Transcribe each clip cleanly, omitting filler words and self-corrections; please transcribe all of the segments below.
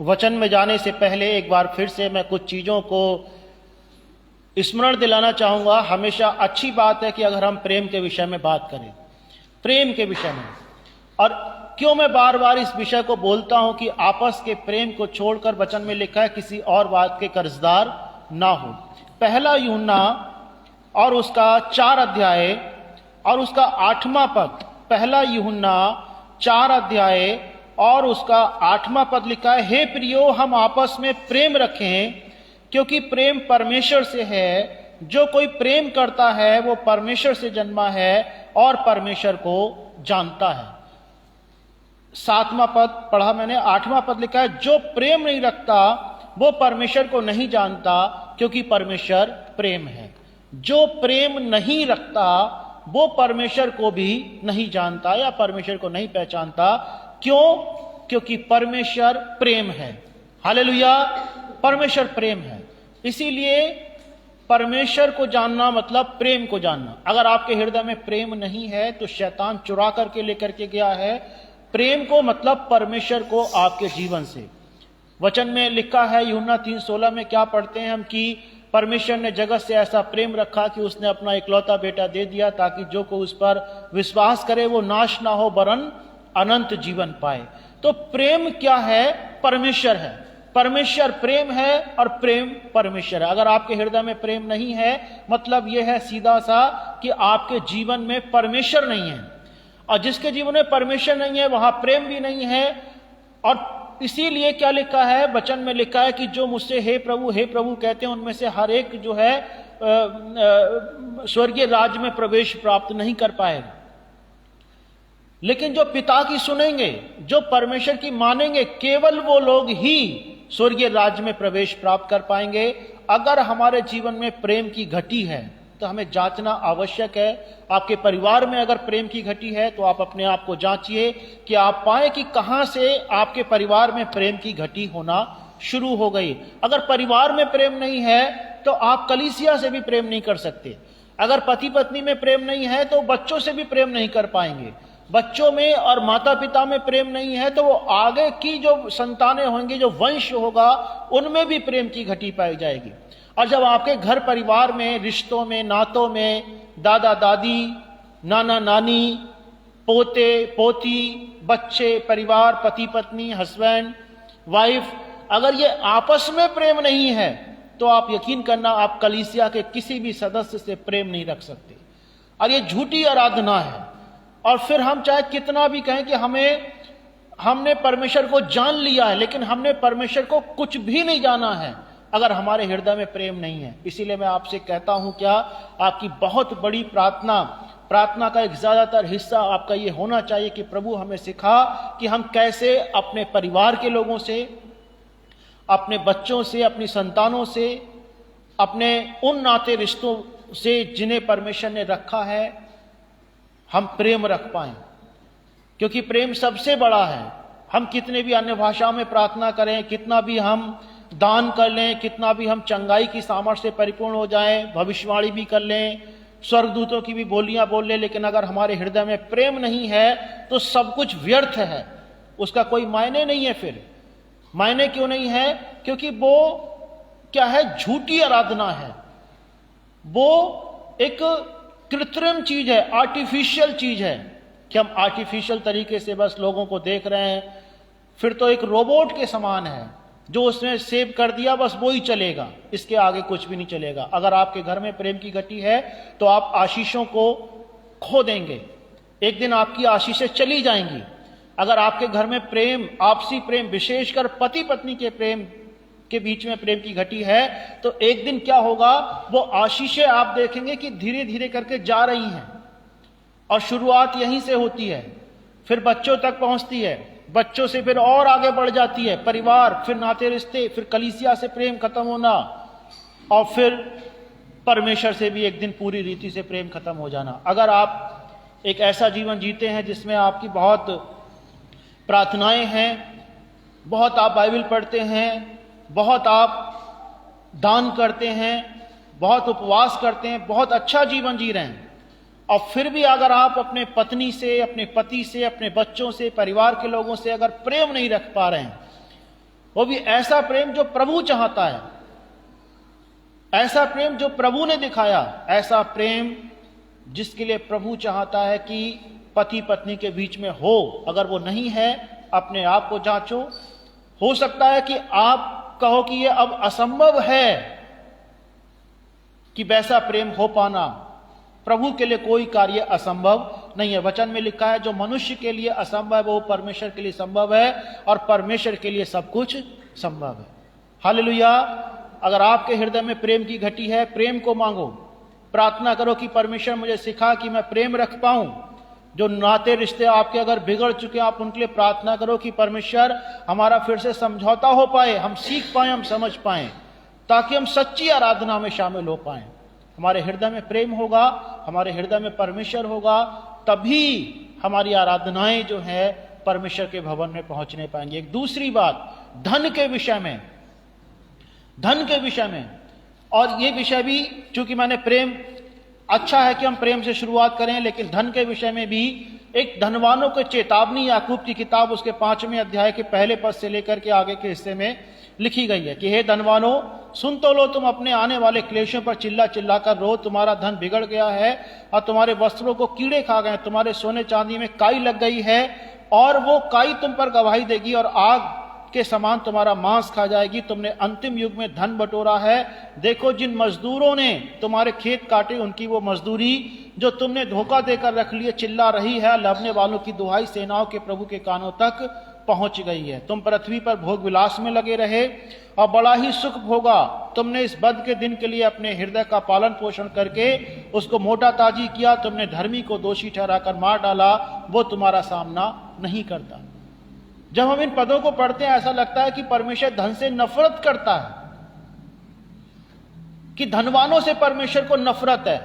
वचन में जाने से पहले एक बार फिर से मैं कुछ चीज़ों को स्मरण दिलाना चाहूँगा। हमेशा अच्छी बात है कि अगर हम प्रेम के विषय में बात करें, प्रेम के विषय में। और क्यों मैं बार बार इस विषय को बोलता हूं कि आपस के प्रेम को छोड़कर वचन में लिखा है किसी और बात के कर्जदार ना हो। पहला यूहन्ना और उसका 4 अध्याय और उसका 8वां पद, पहला यूहन्ना 4 अध्याय और उसका 8वां पद लिखा है, हे प्रियो हम आपस में प्रेम रखें क्योंकि प्रेम परमेश्वर से है। जो कोई प्रेम करता है वो परमेश्वर से जन्मा है और परमेश्वर को जानता है। 7वां पद पढ़ा मैंने, 8वां पद लिखा है, जो प्रेम नहीं रखता वो परमेश्वर को नहीं जानता क्योंकि परमेश्वर प्रेम है। जो प्रेम नहीं रखता वो परमेश्वर को भी नहीं जानता या परमेश्वर को नहीं पहचानता। क्यों? क्योंकि परमेश्वर प्रेम है। हालेलुया, परमेश्वर प्रेम है। इसीलिए परमेश्वर को जानना मतलब प्रेम को जानना। अगर आपके हृदय में प्रेम नहीं है तो शैतान चुरा करके लेकर के गया है प्रेम को, मतलब परमेश्वर को आपके जीवन से। वचन में लिखा है यूहन्ना 3:16 में क्या पढ़ते हैं हम कि परमेश्वर ने जगत से ऐसा प्रेम रखा कि उसने अपना इकलौता बेटा दे दिया ताकि जो कोई उस पर विश्वास करे वो नाश ना हो वरन अनंत जीवन पाए। तो प्रेम क्या है? परमेश्वर है। परमेश्वर प्रेम है और प्रेम परमेश्वर है। अगर आपके हृदय में प्रेम नहीं है मतलब यह है सीधा सा कि आपके जीवन में परमेश्वर नहीं है, और जिसके जीवन में परमेश्वर नहीं है वहां प्रेम भी नहीं है। और इसीलिए क्या लिखा है वचन में, लिखा है कि जो मुझसे हे प्रभु कहते हैं उनमें से हर एक जो है स्वर्गीय राज्य में प्रवेश प्राप्त नहीं कर पाएगा, लेकिन जो पिता की सुनेंगे, जो परमेश्वर की मानेंगे, केवल वो लोग ही स्वर्गीय राज्य में प्रवेश प्राप्त कर पाएंगे। अगर हमारे जीवन में प्रेम की घटी है तो हमें जांचना आवश्यक है। आपके परिवार में अगर प्रेम की घटी है तो आप अपने आप को जांचिए कि आप पाए कि कहां से आपके परिवार में प्रेम की घटी होना शुरू हो गई। अगर परिवार में प्रेम नहीं है तो आप कलीसिया से भी प्रेम नहीं कर सकते। अगर पति पत्नी में प्रेम नहीं है तो बच्चों से भी प्रेम नहीं कर पाएंगे। बच्चों में और माता पिता में प्रेम नहीं है तो वो आगे की जो संतानें होंगी, जो वंश होगा, उनमें भी प्रेम की घटी पाई जाएगी। और जब आपके घर परिवार में, रिश्तों में, नातों में, दादा दादी, नाना नानी, पोते पोती, बच्चे, परिवार, पति पत्नी, हस्बैंड वाइफ, अगर ये आपस में प्रेम नहीं है तो आप यकीन करना आप कलीसिया के किसी भी सदस्य से प्रेम नहीं रख सकते। और ये झूठी आराधना है। और फिर हम चाहे कितना भी कहें कि हमने परमेश्वर को जान लिया है, लेकिन हमने परमेश्वर को कुछ भी नहीं जाना है अगर हमारे हृदय में प्रेम नहीं है। इसीलिए मैं आपसे कहता हूं, क्या आपकी बहुत बड़ी प्रार्थना का एक ज्यादातर हिस्सा आपका ये होना चाहिए कि प्रभु हमें सिखा कि हम कैसे अपने परिवार के लोगों से, अपने बच्चों से, अपनी संतानों से, अपने उन नाते रिश्तों से जिन्हें परमेश्वर ने रखा है, हम प्रेम रख पाएं। क्योंकि प्रेम सबसे बड़ा है। हम कितने भी अन्य भाषाओं में प्रार्थना करें, कितना भी हम दान कर लें, कितना भी हम चंगाई की सामर्थ्य से परिपूर्ण हो जाएं, भविष्यवाणी भी कर लें, स्वर्गदूतों की भी बोलियां बोल लें, लेकिन अगर हमारे हृदय में प्रेम नहीं है तो सब कुछ व्यर्थ है, उसका कोई मायने नहीं है। फिर मायने क्यों नहीं है? क्योंकि वो क्या है? झूठी आराधना है। वो एक कृत्रिम चीज है, आर्टिफिशियल चीज है कि हम आर्टिफिशियल तरीके से बस लोगों को देख रहे हैं। फिर तो एक रोबोट के समान है, जो उसने सेव कर दिया बस वो ही चलेगा, इसके आगे कुछ भी नहीं चलेगा। अगर आपके घर में प्रेम की घटी है तो आप आशीषों को खो देंगे, एक दिन आपकी आशीषें चली जाएंगी। अगर आपके घर में प्रेम, आपसी प्रेम, विशेषकर पति पत्नी के प्रेम के बीच में प्रेम की घटी है तो एक दिन क्या होगा, वो आशीषें आप देखेंगे कि धीरे धीरे करके जा रही हैं। और शुरुआत यहीं से होती है, फिर बच्चों तक पहुंचती है, बच्चों से फिर और आगे बढ़ जाती है, परिवार, फिर नाते रिश्ते, फिर कलीसिया से प्रेम खत्म होना, और फिर परमेश्वर से भी एक दिन पूरी रीति से प्रेम खत्म हो जाना। अगर आप एक ऐसा जीवन जीते हैं जिसमें आपकी बहुत प्रार्थनाएं हैं, बहुत आप बाइबल पढ़ते हैं, बहुत आप दान करते हैं, बहुत उपवास करते हैं, बहुत अच्छा जीवन जी रहे हैं, और फिर भी अगर आप अपने पत्नी से, अपने पति से, अपने बच्चों से, परिवार के लोगों से अगर प्रेम नहीं रख पा रहे हैं वो भी ऐसा प्रेम जो प्रभु चाहता है, ऐसा प्रेम जो प्रभु ने दिखाया, ऐसा प्रेम जिसके लिए प्रभु चाहता है कि पति पत्नी के बीच में हो। अगर वो नहीं है, अपने आप को जांचो। हो सकता है कि आप कहो कि ये अब असंभव है कि वैसा प्रेम हो पाना। प्रभु के लिए कोई कार्य असंभव नहीं है। वचन में लिखा है जो मनुष्य के लिए असंभव है वो परमेश्वर के लिए संभव है, और परमेश्वर के लिए सब कुछ संभव है। हालेलुया। अगर आपके हृदय में प्रेम की घटी है, प्रेम को मांगो, प्रार्थना करो कि परमेश्वर मुझे सिखा कि मैं प्रेम रख पाऊं। जो नाते रिश्ते आपके अगर बिगड़ चुके हैं, आप उनके लिए प्रार्थना करो कि परमेश्वर हमारा फिर से समझौता हो पाए, हम सीख पाए, हम समझ पाए, ताकि हम सच्ची आराधना में शामिल हो पाए। हमारे हृदय में प्रेम होगा, हमारे हृदय में परमेश्वर होगा, तभी हमारी आराधनाएं जो है परमेश्वर के भवन में पहुंचने पाएंगे। एक दूसरी बात, धन के विषय में, धन के विषय में, और ये विषय भी चूंकि मैंने प्रेम, अच्छा है कि हम प्रेम से शुरुआत करें, लेकिन धन के विषय में भी एक धनवानों को चेतावनी याकूब की किताब उसके 5वें अध्याय के पहले पद से लेकर के आगे के हिस्से में लिखी गई है कि हे धनवानों, सुन तो लो, तुम अपने आने वाले क्लेशों पर चिल्ला चिल्ला कर रो। तुम्हारा धन बिगड़ गया है और तुम्हारे वस्त्रों को कीड़े खा गए, तुम्हारे सोने चांदी में काई लग गई है, और वो काई तुम पर गवाही देगी और आग के समान तुम्हारा मांस खा जाएगी। तुमने अंतिम युग में धन बटोरा है। देखो, जिन मजदूरों ने तुम्हारे खेत काटे, उनकी वो मजदूरी जो तुमने धोखा देकर रख लिए चिल्ला रही है। लवने वालों की दुहाई सेनाओं के प्रभु के कानों तक पहुंच गई है। तुम पृथ्वी पर भोग विलास में लगे रहे और बड़ा ही सुख भोगा। तुमने इस बद के दिन के लिए अपने हृदय का पालन पोषण करके उसको मोटा ताजी किया। तुमने धर्मी को दोषी ठहराकर मार डाला, वो तुम्हारा सामना नहीं करता। जब हम इन पदों को पढ़ते हैं, ऐसा लगता है कि परमेश्वर धन से नफरत करता है, कि धनवानों से परमेश्वर को नफरत है।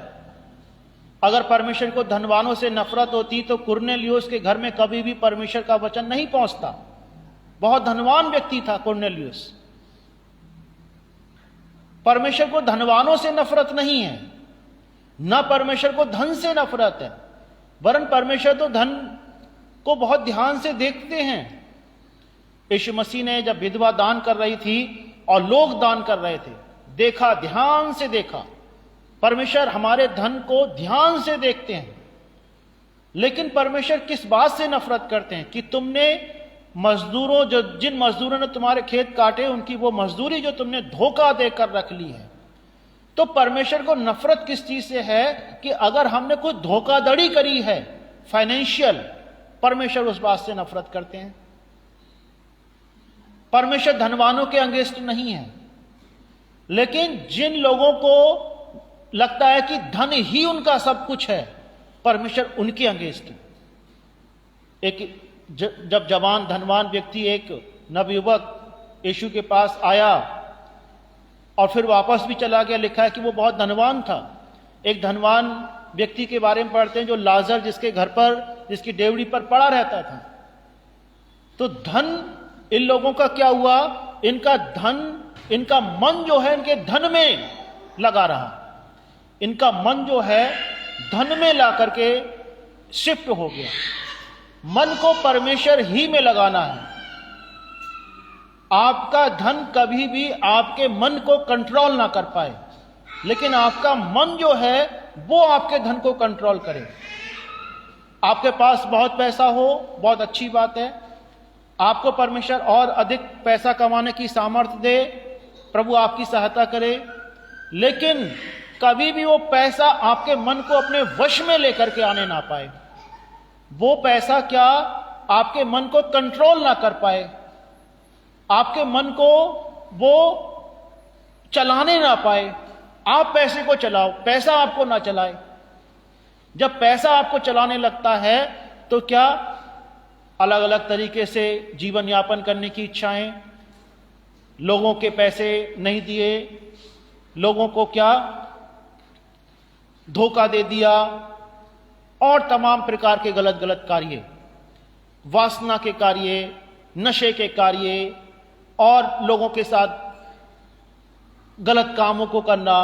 अगर परमेश्वर को धनवानों से नफरत होती तो कुरनेलियुस के घर में कभी भी परमेश्वर का वचन नहीं पहुंचता। बहुत धनवान व्यक्ति था कुरनेलियुस। परमेश्वर को धनवानों से नफरत नहीं है, न परमेश्वर को धन से नफरत है, वरन परमेश्वर तो धन को बहुत ध्यान से देखते हैं। यीशु मसीह ने जब विधवा दान कर रही थी और लोग दान कर रहे थे, देखा, ध्यान से देखा। परमेश्वर हमारे धन को ध्यान से देखते हैं। लेकिन परमेश्वर किस बात से नफरत करते हैं कि तुमने मजदूरों, जो जिन मजदूरों ने तुम्हारे खेत काटे, उनकी वो मजदूरी जो तुमने धोखा देकर रख ली है। तो परमेश्वर को नफरत किस चीज से है कि अगर हमने कोई धोखाधड़ी करी है फाइनेंशियल, परमेश्वर उस बात से नफरत करते हैं। परमेश्वर धनवानों के अगेंस्ट नहीं है, लेकिन जिन लोगों को लगता है कि धन ही उनका सब कुछ है, परमेश्वर उनके अगेंस्ट। एक जब जवान धनवान व्यक्ति, एक नवयुवक यीशु के पास आया और फिर वापस भी चला गया, लिखा है कि वो बहुत धनवान था। एक धनवान व्यक्ति के बारे में पढ़ते हैं जो लाजर, जिसके घर पर, जिसकी डेवड़ी पर पड़ा रहता था। तो धन, इन लोगों का क्या हुआ, इनका धन, इनका मन जो है इनके धन में लगा रहा। इनका मन जो है धन में ला करके शिफ्ट हो गया। मन को परमेश्वर ही में लगाना है। आपका धन कभी भी आपके मन को कंट्रोल ना कर पाए, लेकिन आपका मन जो है वो आपके धन को कंट्रोल करे। आपके पास बहुत पैसा हो, बहुत अच्छी बात है। आपको परमेश्वर और अधिक पैसा कमाने की सामर्थ्य दे, प्रभु आपकी सहायता करे। लेकिन कभी भी वो पैसा आपके मन को अपने वश में लेकर के आने ना पाए। वो पैसा क्या आपके मन को कंट्रोल ना कर पाए, आपके मन को वो चलाने ना पाए। आप पैसे को चलाओ, पैसा आपको ना चलाए। जब पैसा आपको चलाने लगता है तो क्या अलग अलग तरीके से जीवन यापन करने की इच्छाएं, लोगों के पैसे नहीं दिए, लोगों को क्या धोखा दे दिया, और तमाम प्रकार के गलत गलत कार्य, वासना के कार्य, नशे के कार्य, और लोगों के साथ गलत कामों को करना,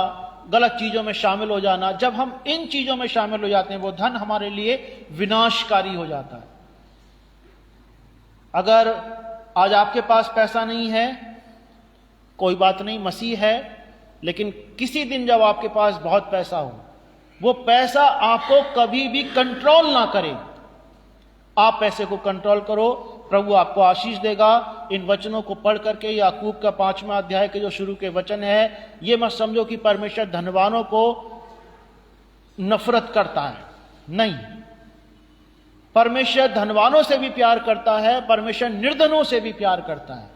गलत चीजों में शामिल हो जाना। जब हम इन चीजों में शामिल हो जाते हैं, वो धन हमारे लिए विनाशकारी हो जाता है। अगर आज आपके पास पैसा नहीं है, कोई बात नहीं, मसीह है, लेकिन किसी दिन जब आपके पास बहुत पैसा हो, वो पैसा आपको कभी भी कंट्रोल ना करे। आप पैसे को कंट्रोल करो, प्रभु आपको आशीष देगा। इन वचनों को पढ़ करके याकूब का 5वां अध्याय के जो शुरू के वचन है, ये मत समझो कि परमेश्वर धनवानों को नफरत करता है, नहीं। परमेश्वर धनवानों से भी प्यार करता है, परमेश्वर निर्धनों से भी प्यार करता है,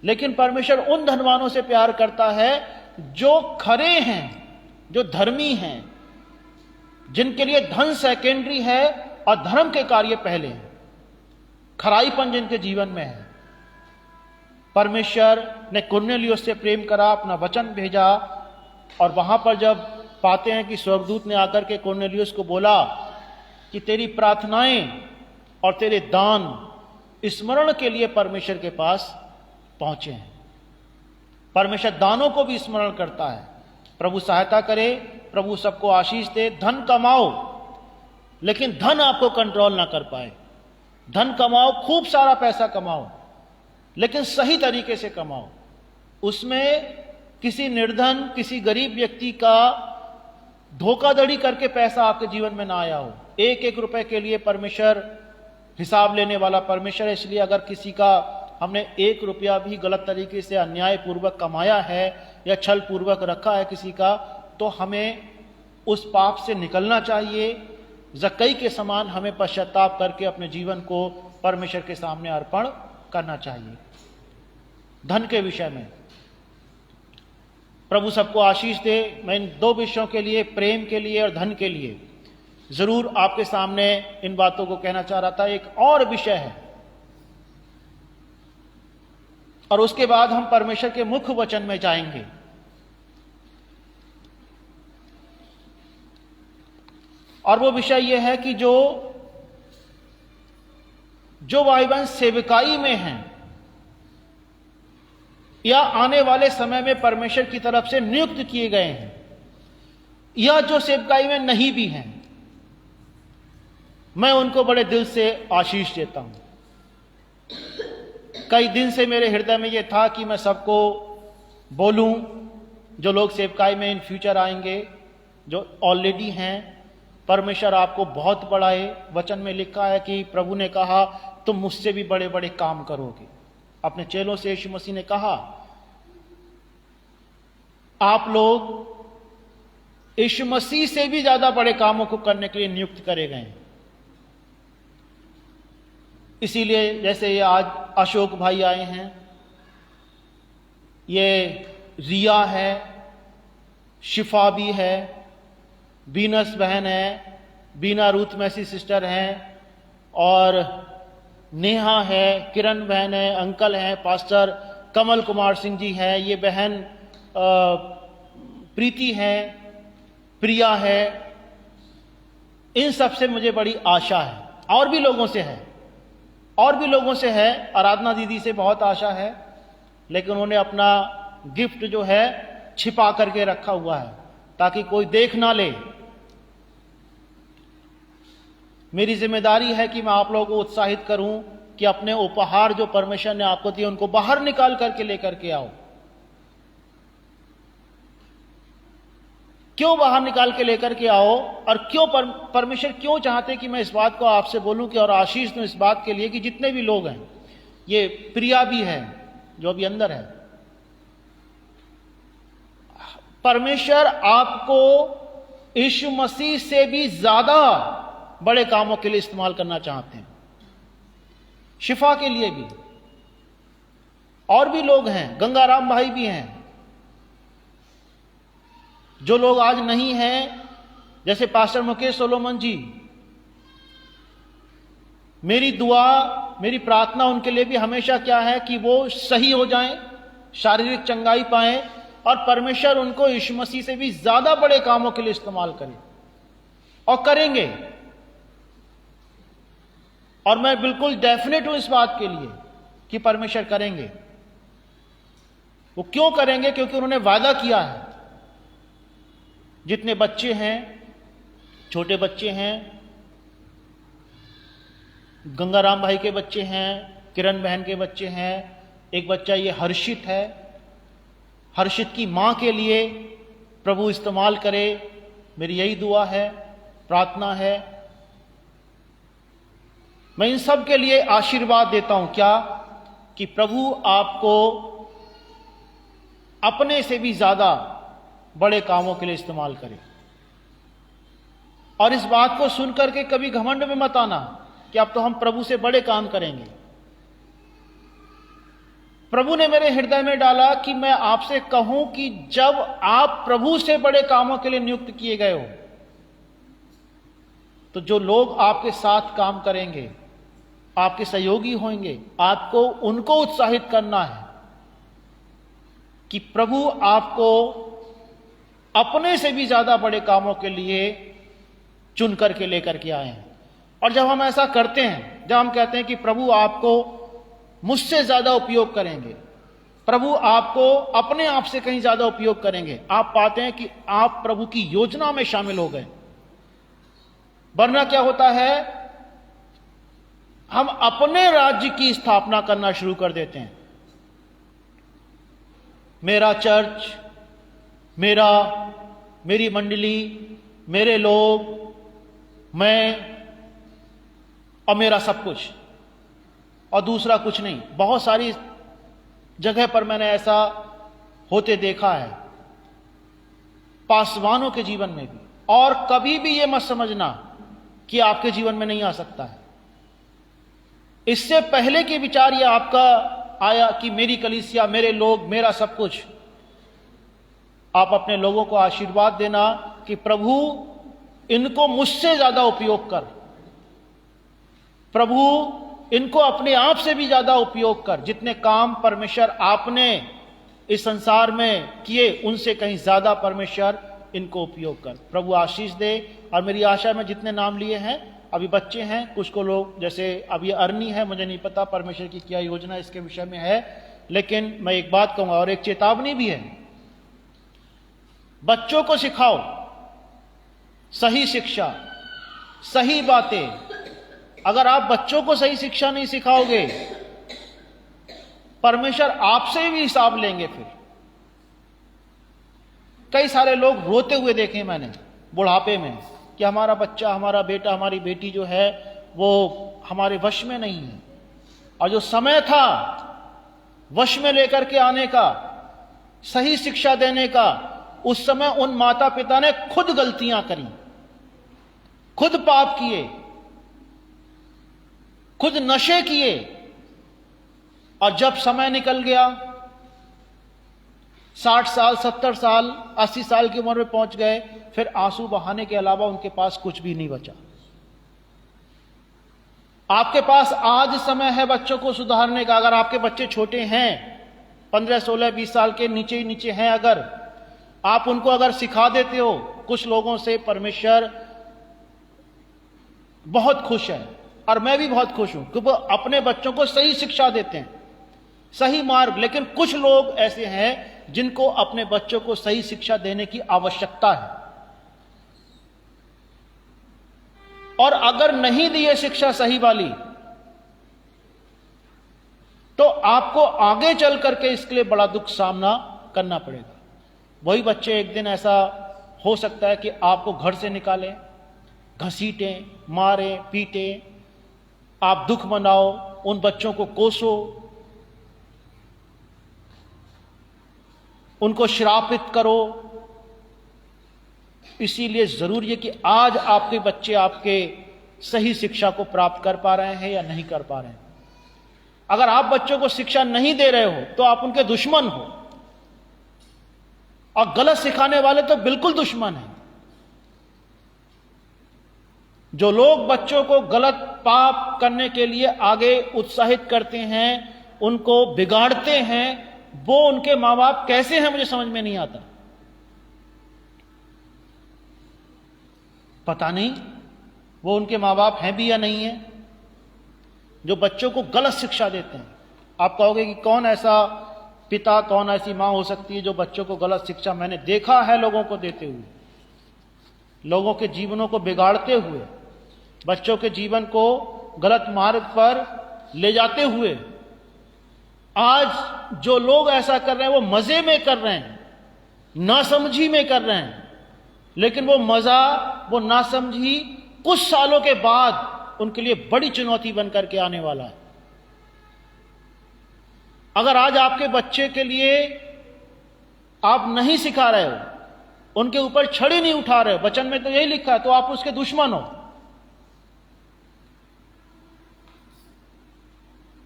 लेकिन परमेश्वर उन धनवानों से प्यार करता है जो खरे हैं, जो धर्मी हैं, जिनके लिए धन सेकेंडरी है और धर्म के कार्य पहले हैं, खराईपन जिनके जीवन में है। परमेश्वर ने कुरनेलियुस से प्रेम करा, अपना वचन भेजा, और वहां पर जब पाते हैं कि स्वर्गदूत ने आकर के कुरनेलियुस को बोला कि तेरी प्रार्थनाएं और तेरे दान स्मरण के लिए परमेश्वर के पास पहुंचे हैं। परमेश्वर दानों को भी स्मरण करता है। प्रभु सहायता करे, प्रभु सबको आशीष दे। धन कमाओ, लेकिन धन आपको कंट्रोल ना कर पाए। धन कमाओ, खूब सारा पैसा कमाओ, लेकिन सही तरीके से कमाओ। उसमें किसी निर्धन, किसी गरीब व्यक्ति का धोखाधड़ी करके पैसा आपके जीवन में ना आया हो। एक एक रुपए के लिए परमेश्वर हिसाब लेने वाला परमेश्वर है। इसलिए अगर किसी का हमने 1 रुपया भी गलत तरीके से अन्याय पूर्वक कमाया है या छल पूर्वक रखा है किसी का, तो हमें उस पाप से निकलना चाहिए। जक्कई के समान हमें पश्चाताप करके अपने जीवन को परमेश्वर के सामने अर्पण करना चाहिए। धन के विषय में प्रभु सबको आशीष दे। मैं इन 2 विषयों के लिए, प्रेम के लिए और धन के लिए, जरूर आपके सामने इन बातों को कहना चाह रहा था। एक और विषय है, और उसके बाद हम परमेश्वर के मुख्य वचन में जाएंगे। और वो विषय यह है कि जो भाई बहन सेवकाई में हैं या आने वाले समय में परमेश्वर की तरफ से नियुक्त किए गए हैं, या जो सेवकाई में नहीं भी हैं, मैं उनको बड़े दिल से आशीष देता हूं। कई दिन से मेरे हृदय में यह था कि मैं सबको बोलूं, जो लोग सेवकाई में इन फ्यूचर आएंगे, जो ऑलरेडी हैं, परमेश्वर आपको बहुत बढ़ाए। वचन में लिखा है कि प्रभु ने कहा तुम मुझसे भी बड़े बड़े काम करोगे। अपने चेलों से यीशु मसीह ने कहा आप लोग यीशु मसीह से भी ज्यादा बड़े कामों को करने के लिए नियुक्त करे गए। इसीलिए जैसे ये आज अशोक भाई आए हैं, ये रिया है, शिफा भी है, बीनस बहन है, बीना रूथ मैसी सिस्टर हैं, और नेहा है, किरण बहन है, अंकल हैं, पास्टर कमल कुमार सिंह जी हैं, ये बहन प्रीति है, प्रिया है। इन सब से मुझे बड़ी आशा है, और भी लोगों से है, और भी लोगों से है। आराधना दीदी से बहुत आशा है, लेकिन उन्होंने अपना गिफ्ट जो है छिपा करके रखा हुआ है ताकि कोई देख ना ले। मेरी जिम्मेदारी है कि मैं आप लोगों को उत्साहित करूं कि अपने उपहार जो परमेश्वर ने आपको दिए उनको बाहर निकाल करके लेकर के आओ। क्यों बाहर निकाल के लेकर के आओ, और क्यों परमेश्वर क्यों चाहते कि मैं इस बात को आपसे बोलूं कि और आशीष दूं इस बात के लिए कि जितने भी लोग हैं, ये प्रिया भी है जो अभी अंदर है, परमेश्वर आपको यीशु मसीह से भी ज्यादा बड़े कामों के लिए इस्तेमाल करना चाहते हैं। शिफा के लिए भी, और भी लोग हैं, गंगाराम भाई भी हैं। जो लोग आज नहीं हैं, जैसे पास्टर मुकेश सोलोमन जी, मेरी दुआ, मेरी प्रार्थना उनके लिए भी हमेशा क्या है कि वो सही हो जाएं, शारीरिक चंगाई पाएं, और परमेश्वर उनको यीशु मसीह से भी ज्यादा बड़े कामों के लिए इस्तेमाल करे, और करेंगे। और मैं बिल्कुल डेफिनेट हूं इस बात के लिए कि परमेश्वर करेंगे। वो क्यों करेंगे? क्योंकि उन्होंने वादा किया है। जितने बच्चे हैं, छोटे बच्चे हैं, गंगाराम भाई के बच्चे हैं, किरण बहन के बच्चे हैं, एक बच्चा ये हर्षित है। हर्षित की मां के लिए प्रभु इस्तेमाल करे, मेरी यही दुआ है, प्रार्थना है। मैं इन सब के लिए आशीर्वाद देता हूं, क्या कि प्रभु आपको अपने से भी ज्यादा बड़े कामों के लिए इस्तेमाल करे। और इस बात को सुनकर के कभी घमंड में मत आना कि अब तो हम प्रभु से बड़े काम करेंगे। प्रभु ने मेरे हृदय में डाला कि मैं आपसे कहूं कि जब आप प्रभु से बड़े कामों के लिए नियुक्त किए गए हो, तो जो लोग आपके साथ काम करेंगे, आपके सहयोगी होंगे, आपको उनको उत्साहित करना है कि प्रभु आपको अपने से भी ज्यादा बड़े कामों के लिए चुन करके लेकर के आए हैं। और जब हम ऐसा करते हैं, जब हम कहते हैं कि प्रभु आपको मुझसे ज्यादा उपयोग करेंगे, प्रभु आपको अपने आप से कहीं ज्यादा उपयोग करेंगे, आप पाते हैं कि आप प्रभु की योजना में शामिल हो गए। वरना क्या होता है, हम अपने राज्य की स्थापना करना शुरू कर देते हैं। मेरा चर्च, मेरी मंडली, मेरे लोग, मैं और मेरा सब कुछ, और दूसरा कुछ नहीं। बहुत सारी जगह पर मैंने ऐसा होते देखा है, पासवानों के जीवन में भी। और कभी भी यह मत समझना कि आपके जीवन में नहीं आ सकता है। इससे पहले कि विचार यह आपका आया कि मेरी कलीसिया, मेरे लोग, मेरा सब कुछ, आप अपने लोगों को आशीर्वाद देना कि प्रभु इनको मुझसे ज्यादा उपयोग कर, प्रभु इनको अपने आप से भी ज्यादा उपयोग कर। जितने काम परमेश्वर आपने इस संसार में किए, उनसे कहीं ज्यादा परमेश्वर इनको उपयोग कर। प्रभु आशीष दे। और मेरी आशा में जितने नाम लिए हैं, अभी बच्चे हैं, कुछ को लोग, जैसे अब ये अर्नी है, मुझे नहीं पता परमेश्वर की क्या योजना इसके विषय में है, लेकिन मैं एक बात कहूंगा और एक चेतावनी भी है। बच्चों को सिखाओ सही शिक्षा, सही बातें। अगर आप बच्चों को सही शिक्षा नहीं सिखाओगे, परमेश्वर आपसे भी हिसाब लेंगे। फिर कई सारे लोग रोते हुए देखे मैंने बुढ़ापे में कि हमारा बच्चा, हमारा बेटा, हमारी बेटी जो है वो हमारे वश में नहीं है। और जो समय था वश में लेकर के आने का, सही शिक्षा देने का, उस समय उन माता पिता ने खुद गलतियां करी, खुद पाप किए, खुद नशे किए। और जब समय निकल गया, 60 साल, 70 साल, 80 साल की उम्र में पहुंच गए, फिर आंसू बहाने के अलावा उनके पास कुछ भी नहीं बचा। आपके पास आज समय है बच्चों को सुधारने का। अगर आपके बच्चे छोटे हैं, 15, 16, 20 साल के नीचे ही नीचे हैं, अगर आप उनको अगर सिखा देते हो, कुछ लोगों से परमेश्वर बहुत खुश है। और मैं भी बहुत खुश हूं क्योंकि वो अपने बच्चों को सही शिक्षा देते हैं, सही मार्ग। लेकिन कुछ लोग ऐसे हैं जिनको अपने बच्चों को सही शिक्षा देने की आवश्यकता है, और अगर नहीं दिए शिक्षा सही वाली, तो आपको आगे चल करके इसके लिए बड़ा दुख सामना करना पड़ेगा। वही बच्चे एक दिन ऐसा हो सकता है कि आपको घर से निकालें, घसीटें, मारें, पीटें, आप दुख मनाओ, उन बच्चों को कोसो, उनको श्रापित करो। इसीलिए जरूरी है कि आज आपके बच्चे आपके सही शिक्षा को प्राप्त कर पा रहे हैं या नहीं कर पा रहे हैं। अगर आप बच्चों को शिक्षा नहीं दे रहे हो तो आप उनके दुश्मन हो, और गलत सिखाने वाले तो बिल्कुल दुश्मन हैं। जो लोग बच्चों को गलत पाप करने के लिए आगे उत्साहित करते हैं, उनको बिगाड़ते हैं, वो उनके मां बाप कैसे हैं मुझे समझ में नहीं आता। पता नहीं वो उनके मां बाप हैं भी या नहीं है, जो बच्चों को गलत शिक्षा देते हैं। आप कहोगे कि कौन ऐसा पिता, कौन ऐसी मां हो सकती है जो बच्चों को गलत शिक्षा, मैंने देखा है लोगों को देते हुए, लोगों के जीवनों को बिगाड़ते हुए, बच्चों के जीवन को गलत मार्ग पर ले जाते हुए आज जो लोग ऐसा कर रहे हैं वो मजे में कर रहे हैं, नासमझी में कर रहे हैं, लेकिन वो मजा, वो नासमझी कुछ सालों के बाद उनके लिए बड़ी चुनौती बनकर के आने वाला है। अगर आज आपके बच्चे के लिए आप नहीं सिखा रहे हो, उनके ऊपर छड़ी नहीं उठा रहे हो, वचन में तो यही लिखा है, तो आप उसके दुश्मन हो।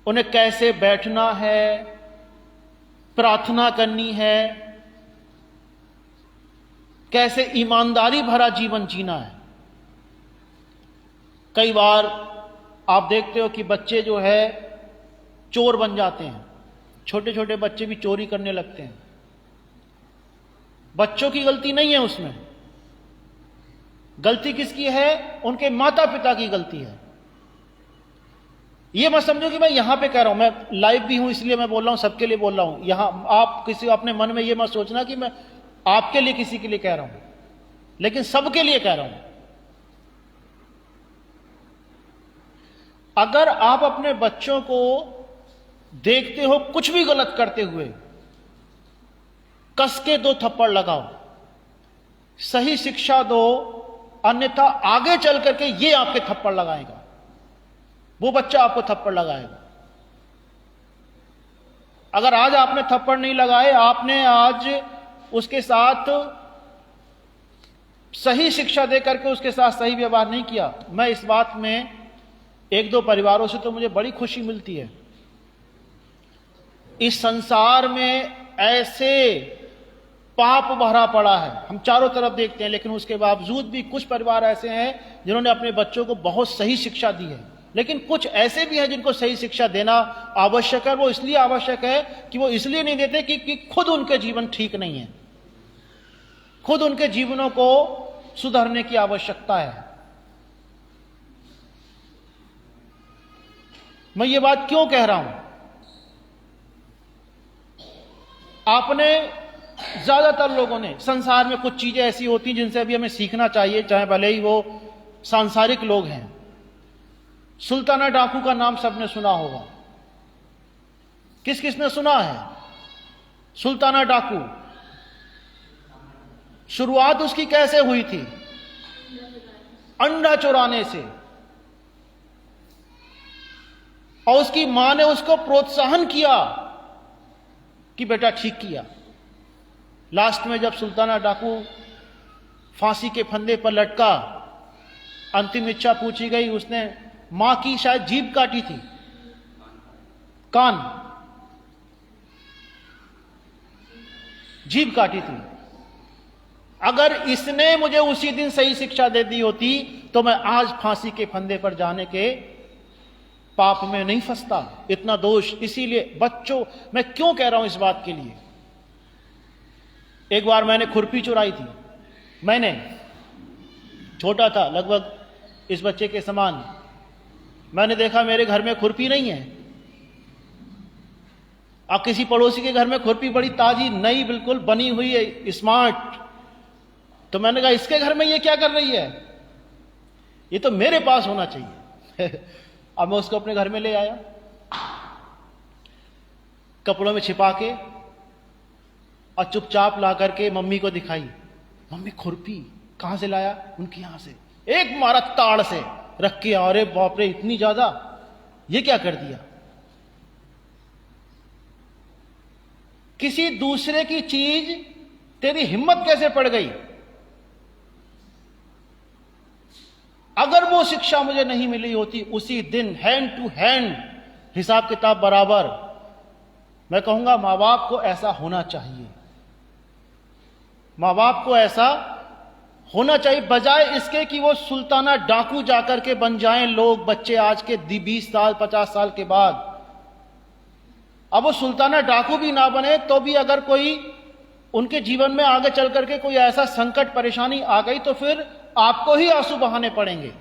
उन्हें कैसे बैठना है, प्रार्थना करनी है, कैसे ईमानदारी भरा जीवन जीना है। कई बार आप देखते हो कि बच्चे जो है चोर बन जाते हैं, छोटे छोटे बच्चे भी चोरी करने लगते हैं। बच्चों की गलती नहीं है उसमें, गलती किसकी है? उनके माता पिता की गलती है। यह मत समझो कि मैं यहां पे कह रहा हूं, मैं लाइव भी हूं इसलिए मैं बोल रहा हूं, सबके लिए बोल रहा हूं। यहां आप किसी अपने मन में यह मत सोचना कि मैं आपके लिए किसी के लिए कह रहा हूं, लेकिन सबके लिए कह रहा हूं। अगर आप अपने बच्चों को देखते हो कुछ भी गलत करते हुए, कस के 2 थप्पड़ लगाओ, सही शिक्षा दो, अन्यथा आगे चल करके ये आपके थप्पड़ लगाएगा, वो बच्चा आपको थप्पड़ लगाएगा। अगर आज आपने थप्पड़ नहीं लगाए, आपने आज उसके साथ सही शिक्षा दे करके उसके साथ सही व्यवहार नहीं किया, मैं इस बात में 1-2 परिवारों से तो मुझे बड़ी खुशी मिलती है। इस संसार में ऐसे पाप भरा पड़ा है, हम चारों तरफ देखते हैं, लेकिन उसके बावजूद भी कुछ परिवार ऐसे हैं जिन्होंने अपने बच्चों को बहुत सही शिक्षा दी है। लेकिन कुछ ऐसे भी हैं जिनको सही शिक्षा देना आवश्यक है। वो इसलिए आवश्यक है कि वो इसलिए नहीं देते कि खुद उनके जीवन ठीक नहीं है, खुद उनके जीवनों को सुधारने की आवश्यकता है। मैं ये बात क्यों कह रहा हूं? आपने, ज्यादातर लोगों ने, संसार में कुछ चीजें ऐसी होती हैं जिनसे अभी हमें सीखना चाहिए, चाहे भले ही वो सांसारिक लोग हैं। सुल्ताना डाकू का नाम सबने सुना होगा। किस किसने सुना है? सुल्ताना डाकू। शुरुआत उसकी कैसे हुई थी? अंडा चुराने से, और उसकी मां ने उसको प्रोत्साहन किया कि बेटा ठीक किया। लास्ट में जब सुल्ताना डाकू फांसी के फंदे पर लटका, अंतिम इच्छा पूछी गई, उसने मां की शायद जीभ काटी थी, कान, जीभ काटी थी। अगर इसने मुझे उसी दिन सही शिक्षा दे दी होती तो मैं आज फांसी के फंदे पर जाने के पाप में नहीं फंसता। इतना दोष। इसीलिए बच्चों, मैं क्यों कह रहा हूं इस बात के लिए, एक बार मैंने खुरपी चुराई थी। मैंने, छोटा था, लगभग इस बच्चे के समान। मैंने देखा मेरे घर में खुरपी नहीं है, अब किसी पड़ोसी के घर में खुरपी बड़ी ताजी नई बिल्कुल बनी हुई है, स्मार्ट। तो मैंने कहा इसके घर में ये क्या कर रही है, ये तो मेरे पास होना चाहिए। अब मैं उसको अपने घर में ले आया, कपड़ों में छिपा के, और चुपचाप ला करके मम्मी को दिखाई। मम्मी खुरपी कहां से लाया? उनके यहां से। एक मारा ताड़ से रख के, अरे बाप रे इतनी ज्यादा, ये क्या कर दिया? किसी दूसरे की चीज तेरी हिम्मत कैसे पड़ गई? अगर वो शिक्षा मुझे नहीं मिली होती उसी दिन, हैंड टू हैंड, हिसाब किताब बराबर, मैं कहूंगा मां बाप को ऐसा होना चाहिए। मां बाप को ऐसा होना चाहिए, बजाय इसके कि वो सुल्ताना डाकू जाकर के बन जाएं लोग, बच्चे आज के 20 साल 50 साल के बाद। अब वो सुल्ताना डाकू भी ना बने तो भी अगर कोई उनके जीवन में आगे चल करके कोई ऐसा संकट परेशानी आ गई तो फिर आपको ही आंसू बहाने पड़ेंगे।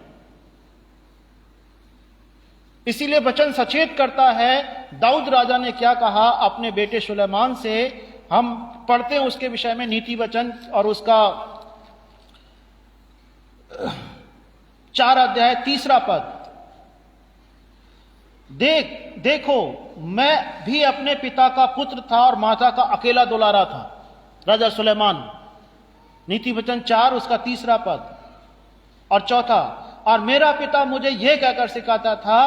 इसीलिए वचन सचेत करता है, दाऊद राजा ने क्या कहा अपने बेटे सुलेमान से, हम पढ़ते हैं उसके विषय में नीति वचन, और उसका 4 अध्याय 3 पद। देखो मैं भी अपने पिता का पुत्र था और माता का अकेला दुलारा था। राजा सुलेमान, नीति वचन 4 उसका 3 पद और 4, और मेरा पिता मुझे यह कहकर सिखाता था,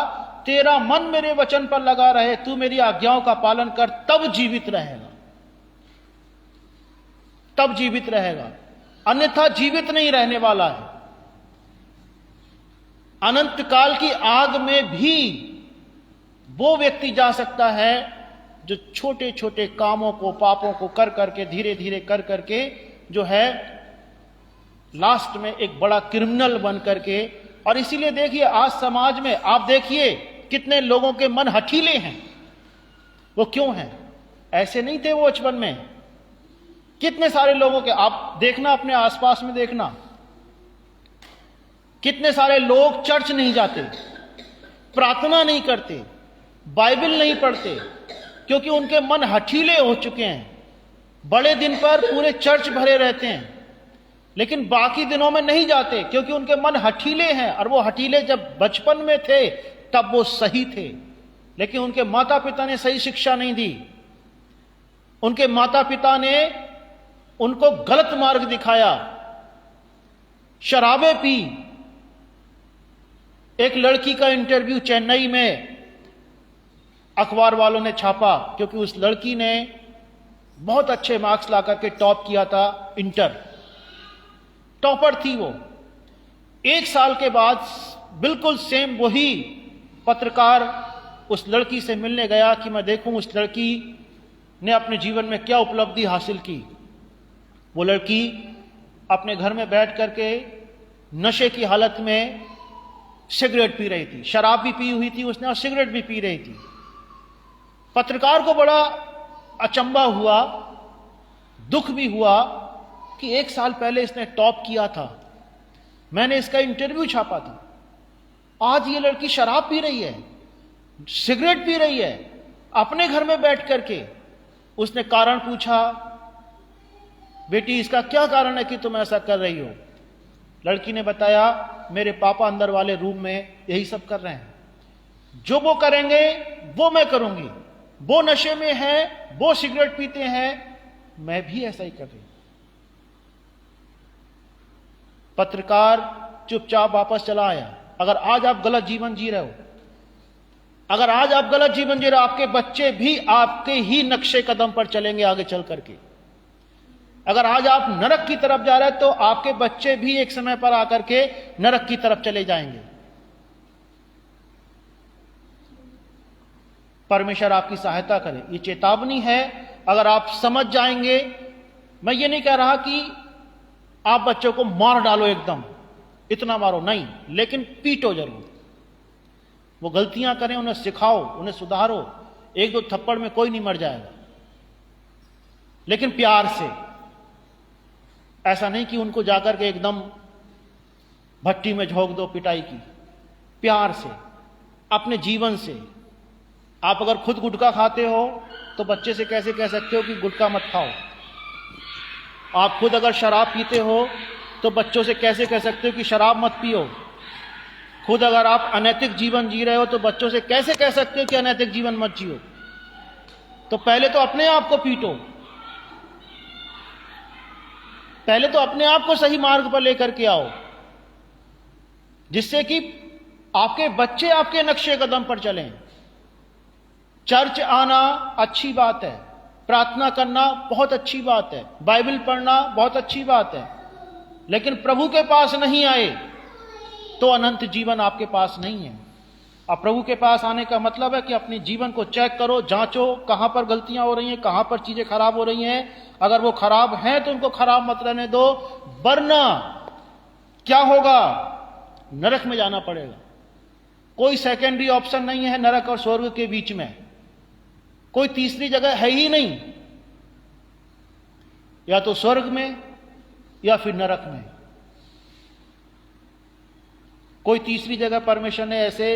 तेरा मन मेरे वचन पर लगा रहे, तू मेरी आज्ञाओं का पालन कर, तब जीवित रहेगा, तब जीवित रहेगा, अन्यथा जीवित नहीं रहने वाला है। अनंत काल की आग में भी वो व्यक्ति जा सकता है जो छोटे छोटे कामों को, पापों को कर करके, धीरे धीरे कर करके जो है लास्ट में एक बड़ा क्रिमिनल बन करके। और इसीलिए देखिए आज समाज में आप देखिए कितने लोगों के मन हठीले हैं। वो क्यों हैं? ऐसे नहीं थे वो बचपन में। कितने सारे लोगों के आप देखना, अपने आसपास में देखना, कितने सारे लोग चर्च नहीं जाते, प्रार्थना नहीं करते, बाइबल नहीं पढ़ते, क्योंकि उनके मन हठीले हो चुके हैं। बड़े दिन पर पूरे चर्च भरे रहते हैं, लेकिन बाकी दिनों में नहीं जाते, क्योंकि उनके मन हठीले हैं। और वो हठीले जब बचपन में थे तब वो सही थे, लेकिन उनके माता पिता ने सही शिक्षा नहीं दी। उनके माता पिता ने उनको गलत मार्ग दिखाया, शराबें पी। एक लड़की का इंटरव्यू चेन्नई में अखबार वालों ने छापा, क्योंकि उस लड़की ने बहुत अच्छे मार्क्स ला करके टॉप किया था, इंटर टॉपर थी वो। 1 साल के बाद बिल्कुल सेम वही पत्रकार उस लड़की से मिलने गया कि मैं देखूं उस लड़की ने अपने जीवन में क्या उपलब्धि हासिल की। वो लड़की अपने घर में बैठ करके नशे की हालत में सिगरेट पी रही थी, शराब भी पी हुई थी उसने और सिगरेट भी पी रही थी। पत्रकार को बड़ा अचंभा हुआ, दुख भी हुआ कि 1 साल पहले इसने टॉप किया था, मैंने इसका इंटरव्यू छापा था, आज ये लड़की शराब पी रही है, सिगरेट पी रही है अपने घर में बैठ करके। उसने कारण पूछा, बेटी इसका क्या कारण है कि तुम ऐसा कर रही हो? लड़की ने बताया, मेरे पापा अंदर वाले रूम में यही सब कर रहे हैं, जो वो करेंगे वो मैं करूंगी, वो नशे में है, वो सिगरेट पीते हैं, मैं भी ऐसा ही कर रही हूं। पत्रकार चुपचाप वापस चला आया। अगर आज आप गलत जीवन जी रहे हो, अगर आज आप गलत जीवन जी रहे हो, आपके बच्चे भी आपके ही नक्शे कदम पर चलेंगे आगे चल करके। अगर आज आप नरक की तरफ जा रहे हैं तो आपके बच्चे भी एक समय पर आकर के नरक की तरफ चले जाएंगे। परमेश्वर आपकी सहायता करे, ये चेतावनी है। अगर आप समझ जाएंगे, मैं ये नहीं कह रहा कि आप बच्चों को मार डालो, एकदम इतना मारो नहीं, लेकिन पीटो जरूर। वो गलतियां करें उन्हें सिखाओ, उन्हें सुधारो। 1-2 थप्पड़ में कोई नहीं मर जाएगा, लेकिन प्यार से। ऐसा नहीं कि उनको जाकर के एकदम भट्टी में झोंक दो पिटाई की। प्यार से, अपने जीवन से। आप अगर खुद गुटखा खाते हो तो बच्चे से कैसे कह सकते हो कि गुटखा मत खाओ? आप खुद अगर शराब पीते हो तो बच्चों से कैसे कह सकते हो कि शराब मत पियो? खुद अगर आप अनैतिक जीवन जी रहे हो तो बच्चों से कैसे कह सकते हो कि अनैतिक जीवन मत जियो? तो पहले तो अपने आप को पीटो, पहले तो अपने आप को सही मार्ग पर लेकर के आओ, जिससे कि आपके बच्चे आपके नक्शे कदम पर चलें। चर्च आना अच्छी बात है, प्रार्थना करना बहुत अच्छी बात है, बाइबल पढ़ना बहुत अच्छी बात है, लेकिन प्रभु के पास नहीं आए तो अनंत जीवन आपके पास नहीं है। अब प्रभु के पास आने का मतलब है कि अपने जीवन को चेक करो, जांचो, कहां पर गलतियां हो रही हैं, कहां पर चीजें खराब हो रही हैं। अगर वो खराब हैं तो उनको खराब मत रहने दो, वरना क्या होगा? नरक में जाना पड़ेगा। कोई सेकेंडरी ऑप्शन नहीं है नरक और स्वर्ग के बीच में, कोई तीसरी जगह है ही नहीं। या तो स्वर्ग में या फिर नरक में, कोई तीसरी जगह परमेश्वर ने ऐसे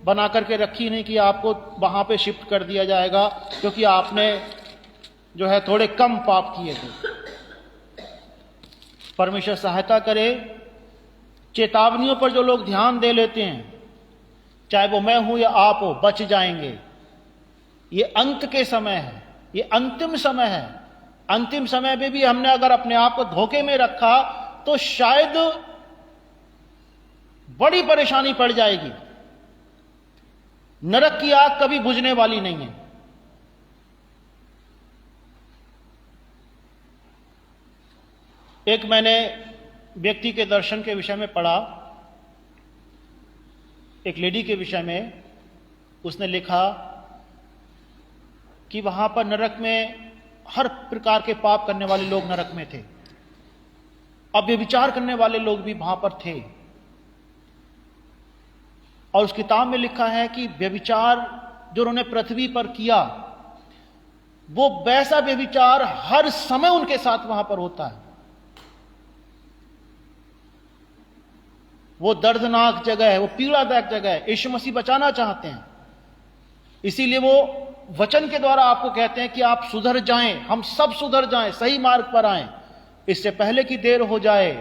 बना करके रखी नहीं कि आपको वहां पे शिफ्ट कर दिया जाएगा क्योंकि आपने जो है थोड़े कम पाप किए थे। परमेश्वर सहायता करे। चेतावनियों पर जो लोग ध्यान दे लेते हैं, चाहे वो मैं हूं या आप हो, बच जाएंगे। ये अंत के समय है, ये अंतिम समय है। अंतिम समय में भी हमने अगर अपने आप को धोखे में रखा तो शायद बड़ी परेशानी पड़ जाएगी। नरक की आग कभी बुझने वाली नहीं है। एक मैंने व्यक्ति के दर्शन के विषय में पढ़ा, एक लेडी के विषय में। उसने लिखा कि वहां पर नरक में हर प्रकार के पाप करने वाले लोग नरक में थे। अब व्यभिचार करने वाले लोग भी वहां पर थे। और उस किताब में लिखा है कि व्यभिचार जो उन्होंने पृथ्वी पर किया, वो वैसा व्यभिचार हर समय उनके साथ वहां पर होता है। वो दर्दनाक जगह है, वो पीड़ादायक जगह है। यीशु मसीह बचाना चाहते हैं, इसीलिए वो वचन के द्वारा आपको कहते हैं कि आप सुधर जाएं, हम सब सुधर जाएं, सही मार्ग पर आएं, इससे पहले कि देर हो जाए।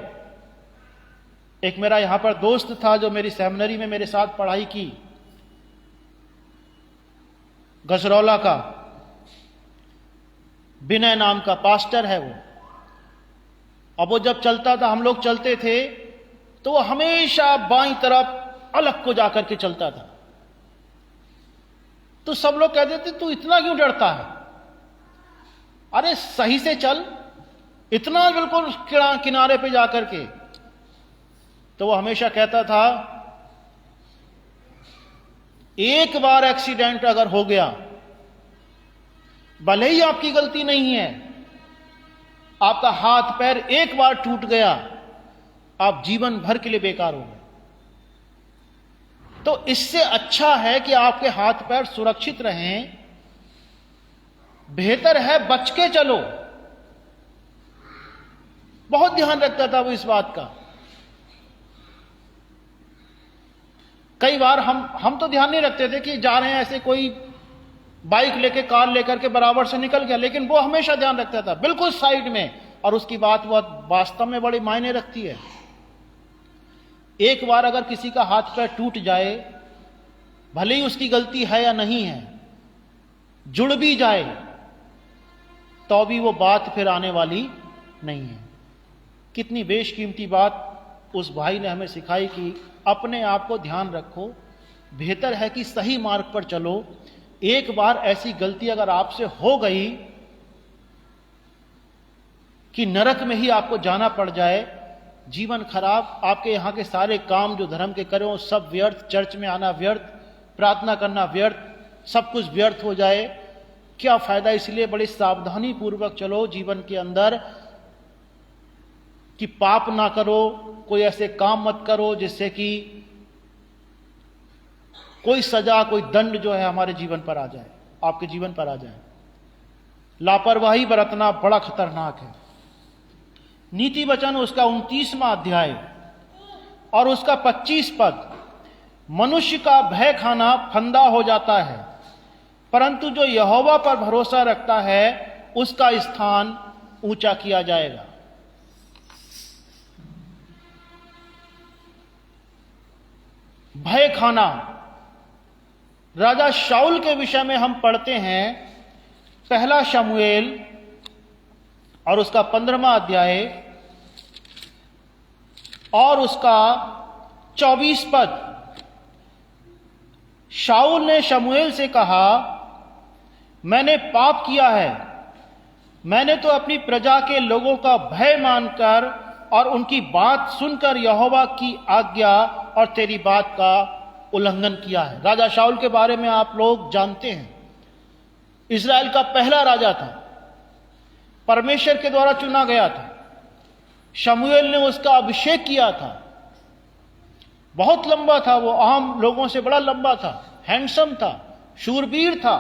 एक मेरा यहां पर दोस्त था जो मेरी सेमिनरी में मेरे साथ पढ़ाई की, गजरौला का, विनय नाम का पास्टर है वो। अब वो जब चलता था, हम लोग चलते थे, तो वो हमेशा बाईं तरफ अलग को जाकर के चलता था। तो सब लोग कहते थे तू इतना क्यों डरता है, अरे सही से चल, इतना बिल्कुल किनारे पे जाकर के। तो वो हमेशा कहता था एक बार एक्सीडेंट अगर हो गया, भले ही आपकी गलती नहीं है, आपका हाथ पैर एक बार टूट गया, आप जीवन भर के लिए बेकार हो गए। तो इससे अच्छा है कि आपके हाथ पैर सुरक्षित रहें, बेहतर है बच के चलो। बहुत ध्यान रखता था वो इस बात का। कई बार हम तो ध्यान नहीं रखते थे कि जा रहे हैं, ऐसे कोई बाइक लेके कार लेकर के बराबर से निकल गया, लेकिन वो हमेशा ध्यान रखता था बिल्कुल साइड में। और उसकी बात वो वास्तव में बड़ी मायने रखती है। एक बार अगर किसी का हाथ पैर टूट जाए, भले ही उसकी गलती है या नहीं है, जुड़ भी जाए, तो भी वो बात फिर आने वाली नहीं है। कितनी बेशकीमती बात उस भाई ने हमें सिखाई कि अपने आप को ध्यान रखो, बेहतर है कि सही मार्ग पर चलो। एक बार ऐसी गलती अगर आपसे हो गई कि नरक में ही आपको जाना पड़ जाए, जीवन खराब, आपके यहां के सारे काम जो धर्म के करे हो सब व्यर्थ, चर्च में आना व्यर्थ, प्रार्थना करना व्यर्थ, सब कुछ व्यर्थ हो जाए, क्या फायदा। इसलिए बड़ी सावधानी पूर्वक चलो जीवन के अंदर कि पाप ना करो, कोई ऐसे काम मत करो जिससे कि कोई सजा, कोई दंड जो है हमारे जीवन पर आ जाए, आपके जीवन पर आ जाए। लापरवाही बरतना बड़ा खतरनाक है। नीति वचन उसका 29वां अध्याय और उसका 25 पद, मनुष्य का भय खाना फंदा हो जाता है, परंतु जो यहोवा पर भरोसा रखता है उसका स्थान ऊंचा किया जाएगा। भय खाना, राजा शाऊल के विषय में हम पढ़ते हैं पहला शमूएल और उसका 15वां अध्याय और उसका 24 पद। शाऊल ने शमूएल से कहा, मैंने पाप किया है, मैंने तो अपनी प्रजा के लोगों का भय मानकर और उनकी बात सुनकर यहोवा की आज्ञा और तेरी बात का उल्लंघन किया है। राजा शाऊल के बारे में आप लोग जानते हैं, इस्राएल का पहला राजा था, परमेश्वर के द्वारा चुना गया था। शमूएल ने उसका अभिषेक किया था। बहुत लंबा था वो, आम लोगों से बड़ा लंबा था, हैंडसम था, शूरवीर था।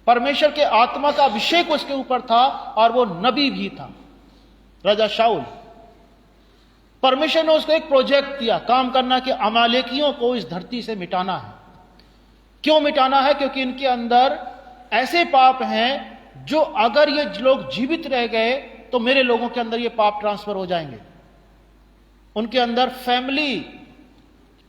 परमेश्वर के आत्मा का अभिषेक उसके ऊपर था और वो नबी भी था, राजा शाऊल। परमेश्वर ने उसको एक प्रोजेक्ट दिया काम करना कि अमालेकियों को इस धरती से मिटाना है। क्यों मिटाना है? क्योंकि इनके अंदर ऐसे पाप हैं जो अगर ये लोग जीवित रह गए तो मेरे लोगों के अंदर ये पाप ट्रांसफर हो जाएंगे। उनके अंदर फैमिली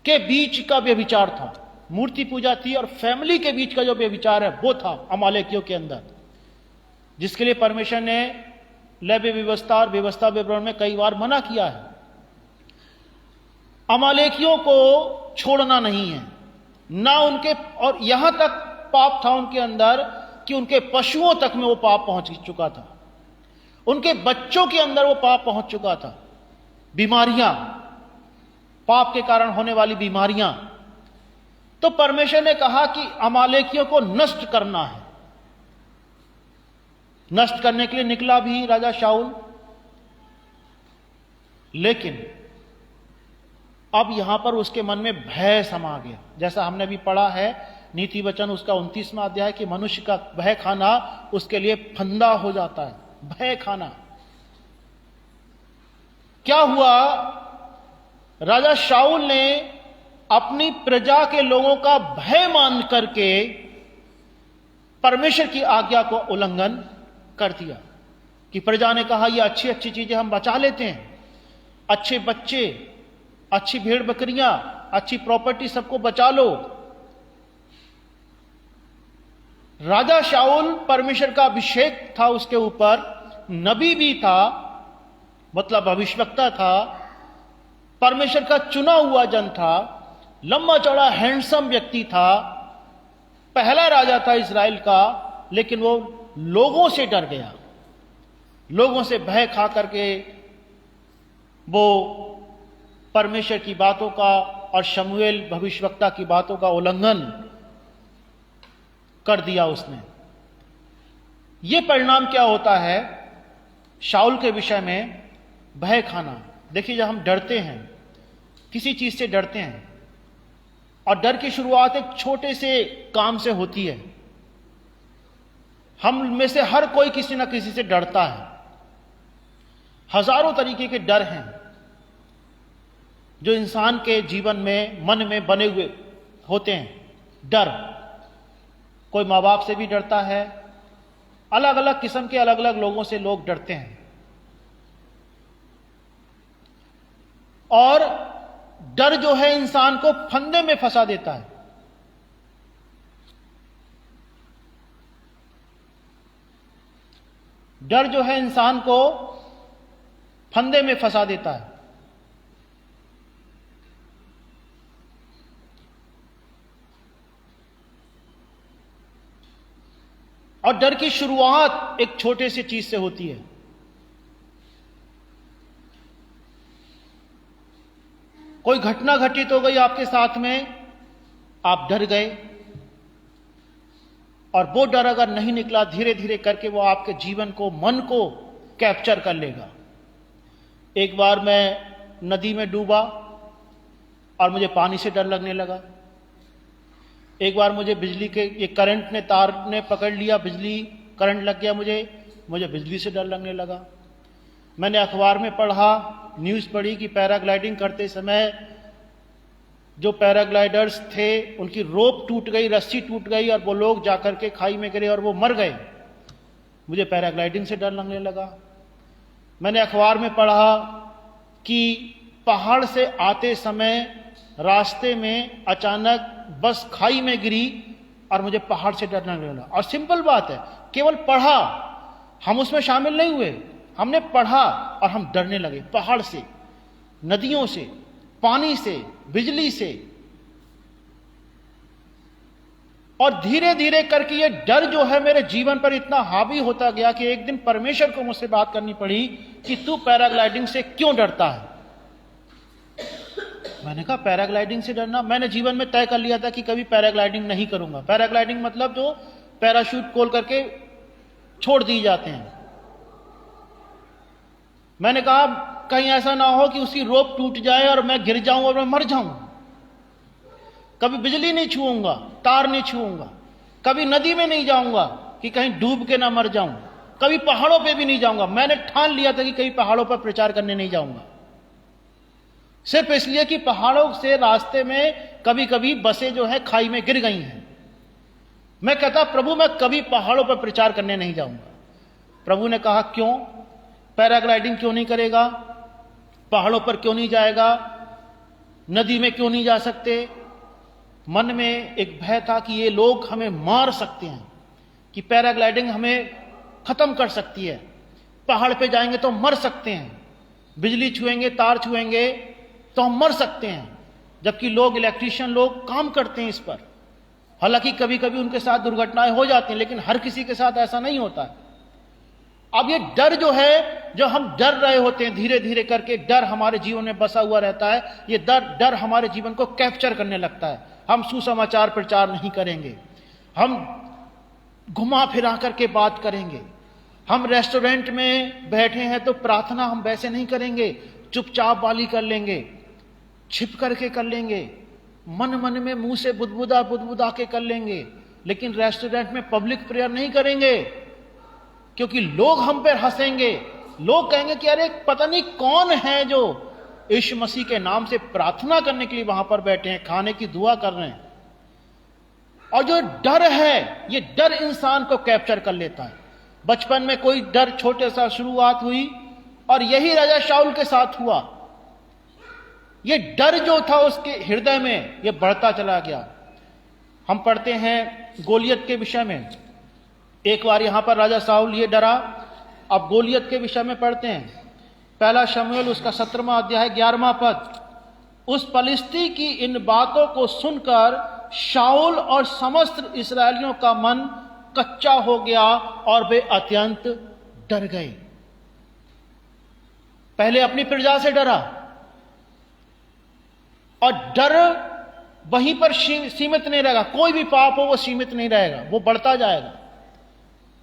के बीच का व्यभिचार था, मूर्ति पूजा थी, और फैमिली के बीच का जो व्यभिचार है वो था अमालेकियों के अंदर, जिसके लिए परमेश्वर ने लेवी व्यवस्था और व्यवस्था विवरण में कई बार मना किया है। अमालेकियों को छोड़ना नहीं है ना उनके, और यहां तक पाप था उनके अंदर कि उनके पशुओं तक में वो पाप पहुंच चुका था, उनके बच्चों के अंदर वो पाप पहुंच चुका था। बीमारियां, पाप के कारण होने वाली बीमारियां, तो परमेश्वर ने कहा कि अमालेकियों को नष्ट करना है। नष्ट करने के लिए निकला भी राजा शाऊल, लेकिन अब यहां पर उसके मन में भय समा गया। जैसा हमने भी पढ़ा है नीति वचन उसका 29वां अध्याय कि मनुष्य का भय खाना उसके लिए फंदा हो जाता है। भय खाना क्या हुआ, राजा शाऊल ने अपनी प्रजा के लोगों का भय मान करके परमेश्वर की आज्ञा को उल्लंघन कर दिया। कि प्रजा ने कहा ये अच्छी अच्छी चीजें हम बचा लेते हैं, अच्छे बच्चे, अच्छी भेड़ बकरियां, अच्छी प्रॉपर्टी सबको बचा लो। राजा शाऊल परमेश्वर का अभिषेक था उसके ऊपर, नबी भी था, मतलब भविष्यवक्ता था, परमेश्वर का चुना हुआ जन था, लंबा चौड़ा हैंडसम व्यक्ति था, पहला राजा था इस्राएल का, लेकिन वो लोगों से डर गया, लोगों से भय खा करके वो परमेश्वर की बातों का और शमूएल भविष्यवक्ता की बातों का उल्लंघन कर दिया उसने। यह परिणाम क्या होता है शाऊल के विषय में, भय खाना। देखिए, जब हम डरते हैं, किसी चीज से डरते हैं, और डर की शुरुआत एक छोटे से काम से होती है। हम में से हर कोई किसी ना किसी से डरता है। हजारों तरीके के डर हैं जो इंसान के जीवन में, मन में बने हुए होते हैं। डर, कोई माँ बाप से भी डरता है, अलग अलग किस्म के अलग अलग लोगों से लोग डरते हैं। और डर जो है इंसान को फंदे में फंसा देता है। डर जो है इंसान को फंदे में फंसा देता है। और डर की शुरुआत एक छोटे से चीज से होती है। कोई घटना घटित हो गई आपके साथ में, आप डर गए, और वो डर अगर नहीं निकला, धीरे धीरे करके वो आपके जीवन को, मन को कैप्चर कर लेगा। एक बार मैं नदी में डूबा और मुझे पानी से डर लगने लगा। एक बार मुझे बिजली के ये करंट ने, तार ने पकड़ लिया, बिजली करंट लग गया, मुझे बिजली से डर लगने लगा। मैंने अखबार में पढ़ा, न्यूज़ पढ़ी कि पैराग्लाइडिंग करते समय जो पैराग्लाइडर्स थे उनकी रोप टूट गई, रस्सी टूट गई, और वो लोग जाकर के खाई में गिरे और वो मर गए। मुझे पैराग्लाइडिंग से डर लगने लगा। मैंने अखबार में पढ़ा कि पहाड़ से आते समय रास्ते में अचानक बस खाई में गिरी और मुझे पहाड़ से डर लगने लगा। और सिंपल बात है, केवल पढ़ा, हम उसमें शामिल नहीं हुए, हमने पढ़ा और हम डरने लगे। पहाड़ से, नदियों से, पानी से, बिजली से। और धीरे धीरे करके ये डर जो है मेरे जीवन पर इतना हावी होता गया कि एक दिन परमेश्वर को मुझसे बात करनी पड़ी कि तू पैराग्लाइडिंग से क्यों डरता है। मैंने कहा पैराग्लाइडिंग से डरना, मैंने जीवन में तय कर लिया था कि कभी पैराग्लाइडिंग नहीं करूंगा। पैराग्लाइडिंग मतलब जो पैराशूट खोल करके छोड़ दिए जाते हैं। मैंने कहा कहीं ऐसा ना हो कि उसकी रोप टूट जाए और मैं गिर जाऊं और मैं मर जाऊं। कभी बिजली नहीं छूऊंगा, तार नहीं छूऊंगा, कभी नदी में नहीं जाऊंगा कि कहीं डूब के ना मर जाऊं, कभी पहाड़ों पे भी नहीं जाऊंगा। मैंने ठान लिया था कि कहीं पहाड़ों पर प्रचार करने नहीं जाऊंगा, सिर्फ इसलिए कि पहाड़ों से रास्ते में कभी कभी बसें जो है खाई में गिर गई हैं। मैं कहता प्रभु मैं कभी पहाड़ों पर प्रचार करने नहीं जाऊंगा। प्रभु ने कहा क्यों, पैराग्लाइडिंग क्यों नहीं करेगा, पहाड़ों पर क्यों नहीं जाएगा? नदी में क्यों नहीं जा सकते? मन में एक भय था कि ये लोग हमें मार सकते हैं, कि पैराग्लाइडिंग हमें खत्म कर सकती है, पहाड़ पे जाएंगे तो मर सकते हैं, बिजली छुएंगे, तार छुएंगे तो हम मर सकते हैं। जबकि लोग, इलेक्ट्रीशियन लोग काम करते हैं इस पर। हालांकि कभी कभी उनके साथ दुर्घटनाएं हो जाती हैं, लेकिन हर किसी के साथ ऐसा नहीं होता है। अब ये डर जो है, जो हम डर रहे होते हैं, धीरे धीरे करके डर हमारे जीवन में बसा हुआ रहता है। ये डर हमारे जीवन को कैप्चर करने लगता है। हम सुसमाचार प्रचार नहीं करेंगे, हम घुमा फिरा करके बात करेंगे। हम रेस्टोरेंट में बैठे हैं तो प्रार्थना हम वैसे नहीं करेंगे, चुपचाप वाली कर लेंगे, छिप करके कर लेंगे, मन मन में मुंह से बुदबुदा बुदबुदा के कर लेंगे। लेकिन रेस्टोरेंट में पब्लिक प्रेयर नहीं करेंगे, क्योंकि लोग हम पर हंसेंगे। लोग कहेंगे कि अरे पता नहीं कौन है जो यीशु मसीह के नाम से प्रार्थना करने के लिए वहां पर बैठे हैं, खाने की दुआ कर रहे हैं। और जो डर है, ये डर इंसान को कैप्चर कर लेता है। बचपन में कोई डर, छोटे सा शुरुआत हुई, और यही राजा शाऊल के साथ हुआ। ये डर जो था उसके हृदय में, ये बढ़ता चला गया। हम पढ़ते हैं गोलियत के विषय में। एक बार यहां पर राजा शाऊल ये डरा। अब गोलियत के विषय में पढ़ते हैं, पहला शमूएल उसका 17वां अध्याय 11वां पद। उस पलिश्ती की इन बातों को सुनकर शाऊल और समस्त इस्राएलियों का मन कच्चा हो गया और वे अत्यंत डर गए। पहले अपनी प्रजा से डरा, और डर वहीं पर सीमित नहीं रहेगा। कोई भी पाप हो वो सीमित नहीं रहेगा, वो बढ़ता जाएगा।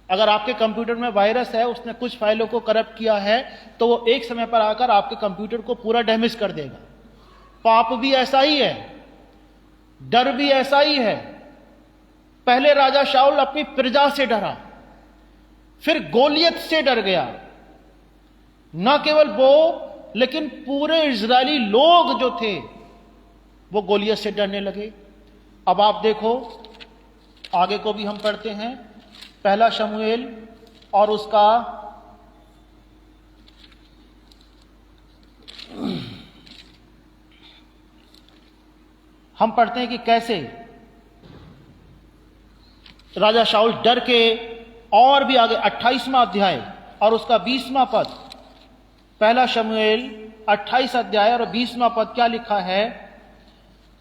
अगर आपके कंप्यूटर में वायरस है, उसने कुछ फाइलों को करप्ट किया है, तो वो एक समय पर आकर आपके कंप्यूटर को पूरा डैमेज कर देगा। पाप भी ऐसा ही है, डर भी ऐसा ही है। पहले राजा शाऊल अपनी प्रजा से डरा, फिर गोलियत से डर गया। न केवल वो, लेकिन पूरे इजरायली लोग जो थे वो गोलियत से डरने लगे। अब आप देखो, आगे को भी हम पढ़ते हैं, पहला शमूएल और उसका हम पढ़ते हैं कि कैसे राजा शाऊल डर के, और भी आगे 28वां अध्याय और उसका 20वां पद। पहला शमूएल 28 अध्याय और 20वां पद क्या लिखा है?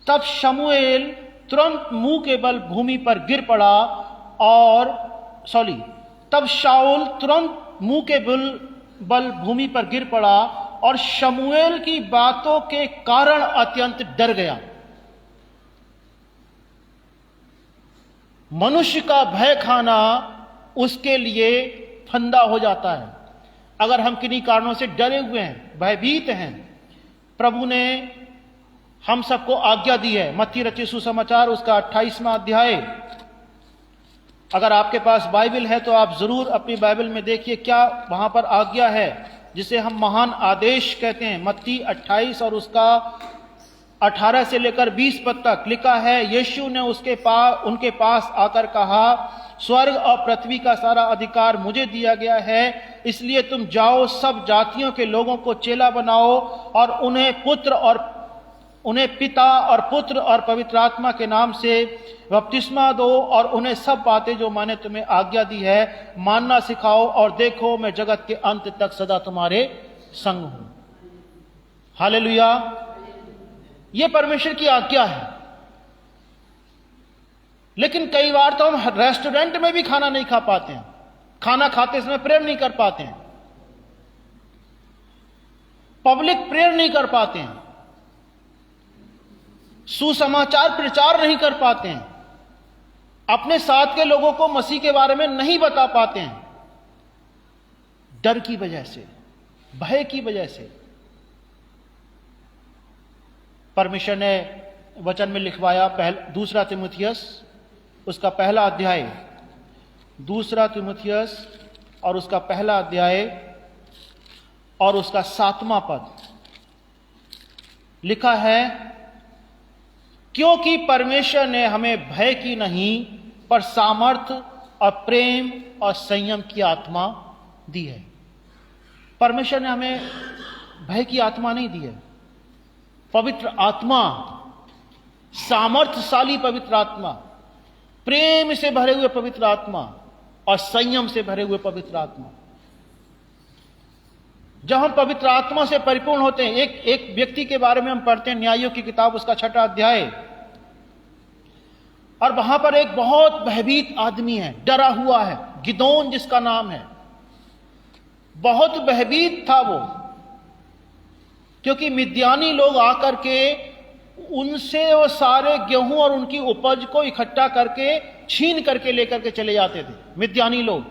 तब शमूएल तुरंत मुंह के बल भूमि पर गिर पड़ा, और तब शाऊल तुरंत मुंह के बल भूमि पर गिर पड़ा और शमूएल की बातों के कारण अत्यंत डर गया। मनुष्य का भय खाना उसके लिए फंदा हो जाता है। अगर हम किन्हीं कारणों से डरे हुए हैं, भयभीत हैं, प्रभु ने हम सबको आज्ञा दी है। मत्ती रचित सुसमाचार उसका 28वां अध्याय। अगर आपके पास बाइबल है तो आप जरूर अपनी बाइबल में देखिए क्या वहां पर आज्ञा है, जिसे हम महान आदेश कहते हैं। मत्ती 28 और उसका 18 से लेकर 20 पद तक लिखा है, यीशु ने उनके पास आकर कहा, स्वर्ग और पृथ्वी का सारा अधिकार मुझे दिया गया है, इसलिए तुम जाओ, सब जातियों के लोगों को चेला बनाओ और उन्हें पिता और पुत्र और पवित्र आत्मा के नाम से बपतिस्मा दो, और उन्हें सब बातें जो मैंने तुम्हें आज्ञा दी है मानना सिखाओ, और देखो मैं जगत के अंत तक सदा तुम्हारे संग हूं। हालेलुया। यह परमेश्वर की आज्ञा है। लेकिन कई बार तो हम रेस्टोरेंट में भी खाना नहीं खा पाते हैं, खाना खाते समय प्रेयर नहीं कर पाते हैं, पब्लिक प्रेयर नहीं कर पाते हैं, सुसमाचार प्रचार नहीं कर पाते हैं, अपने साथ के लोगों को मसीह के बारे में नहीं बता पाते हैं, डर की वजह से, भय की वजह से। परमेश्वर ने वचन में लिखवाया, दूसरा तीमुथियुस उसका पहला अध्याय, दूसरा तीमुथियुस और उसका पहला अध्याय और उसका 7वां पद लिखा है, क्योंकि परमेश्वर ने हमें भय की नहीं पर सामर्थ्य और प्रेम और संयम की आत्मा दी है। परमेश्वर ने हमें भय की आत्मा नहीं दी है, पवित्र आत्मा, सामर्थ्यशाली पवित्र आत्मा, प्रेम से भरे हुए पवित्र आत्मा और संयम से भरे हुए पवित्र आत्मा। जब हम पवित्र आत्मा से परिपूर्ण होते हैं, एक व्यक्ति के बारे में हम पढ़ते हैं न्यायों की किताब, उसका 6वां अध्याय, और वहां पर एक बहुत भयभीत आदमी है, डरा हुआ है, गिदोन जिसका नाम है। बहुत भयभीत था वो, क्योंकि मिद्यानी लोग आकर के उनसे वो सारे गेहूं और उनकी उपज को इकट्ठा करके छीन करके लेकर के चले जाते थे मिद्यानी लोग।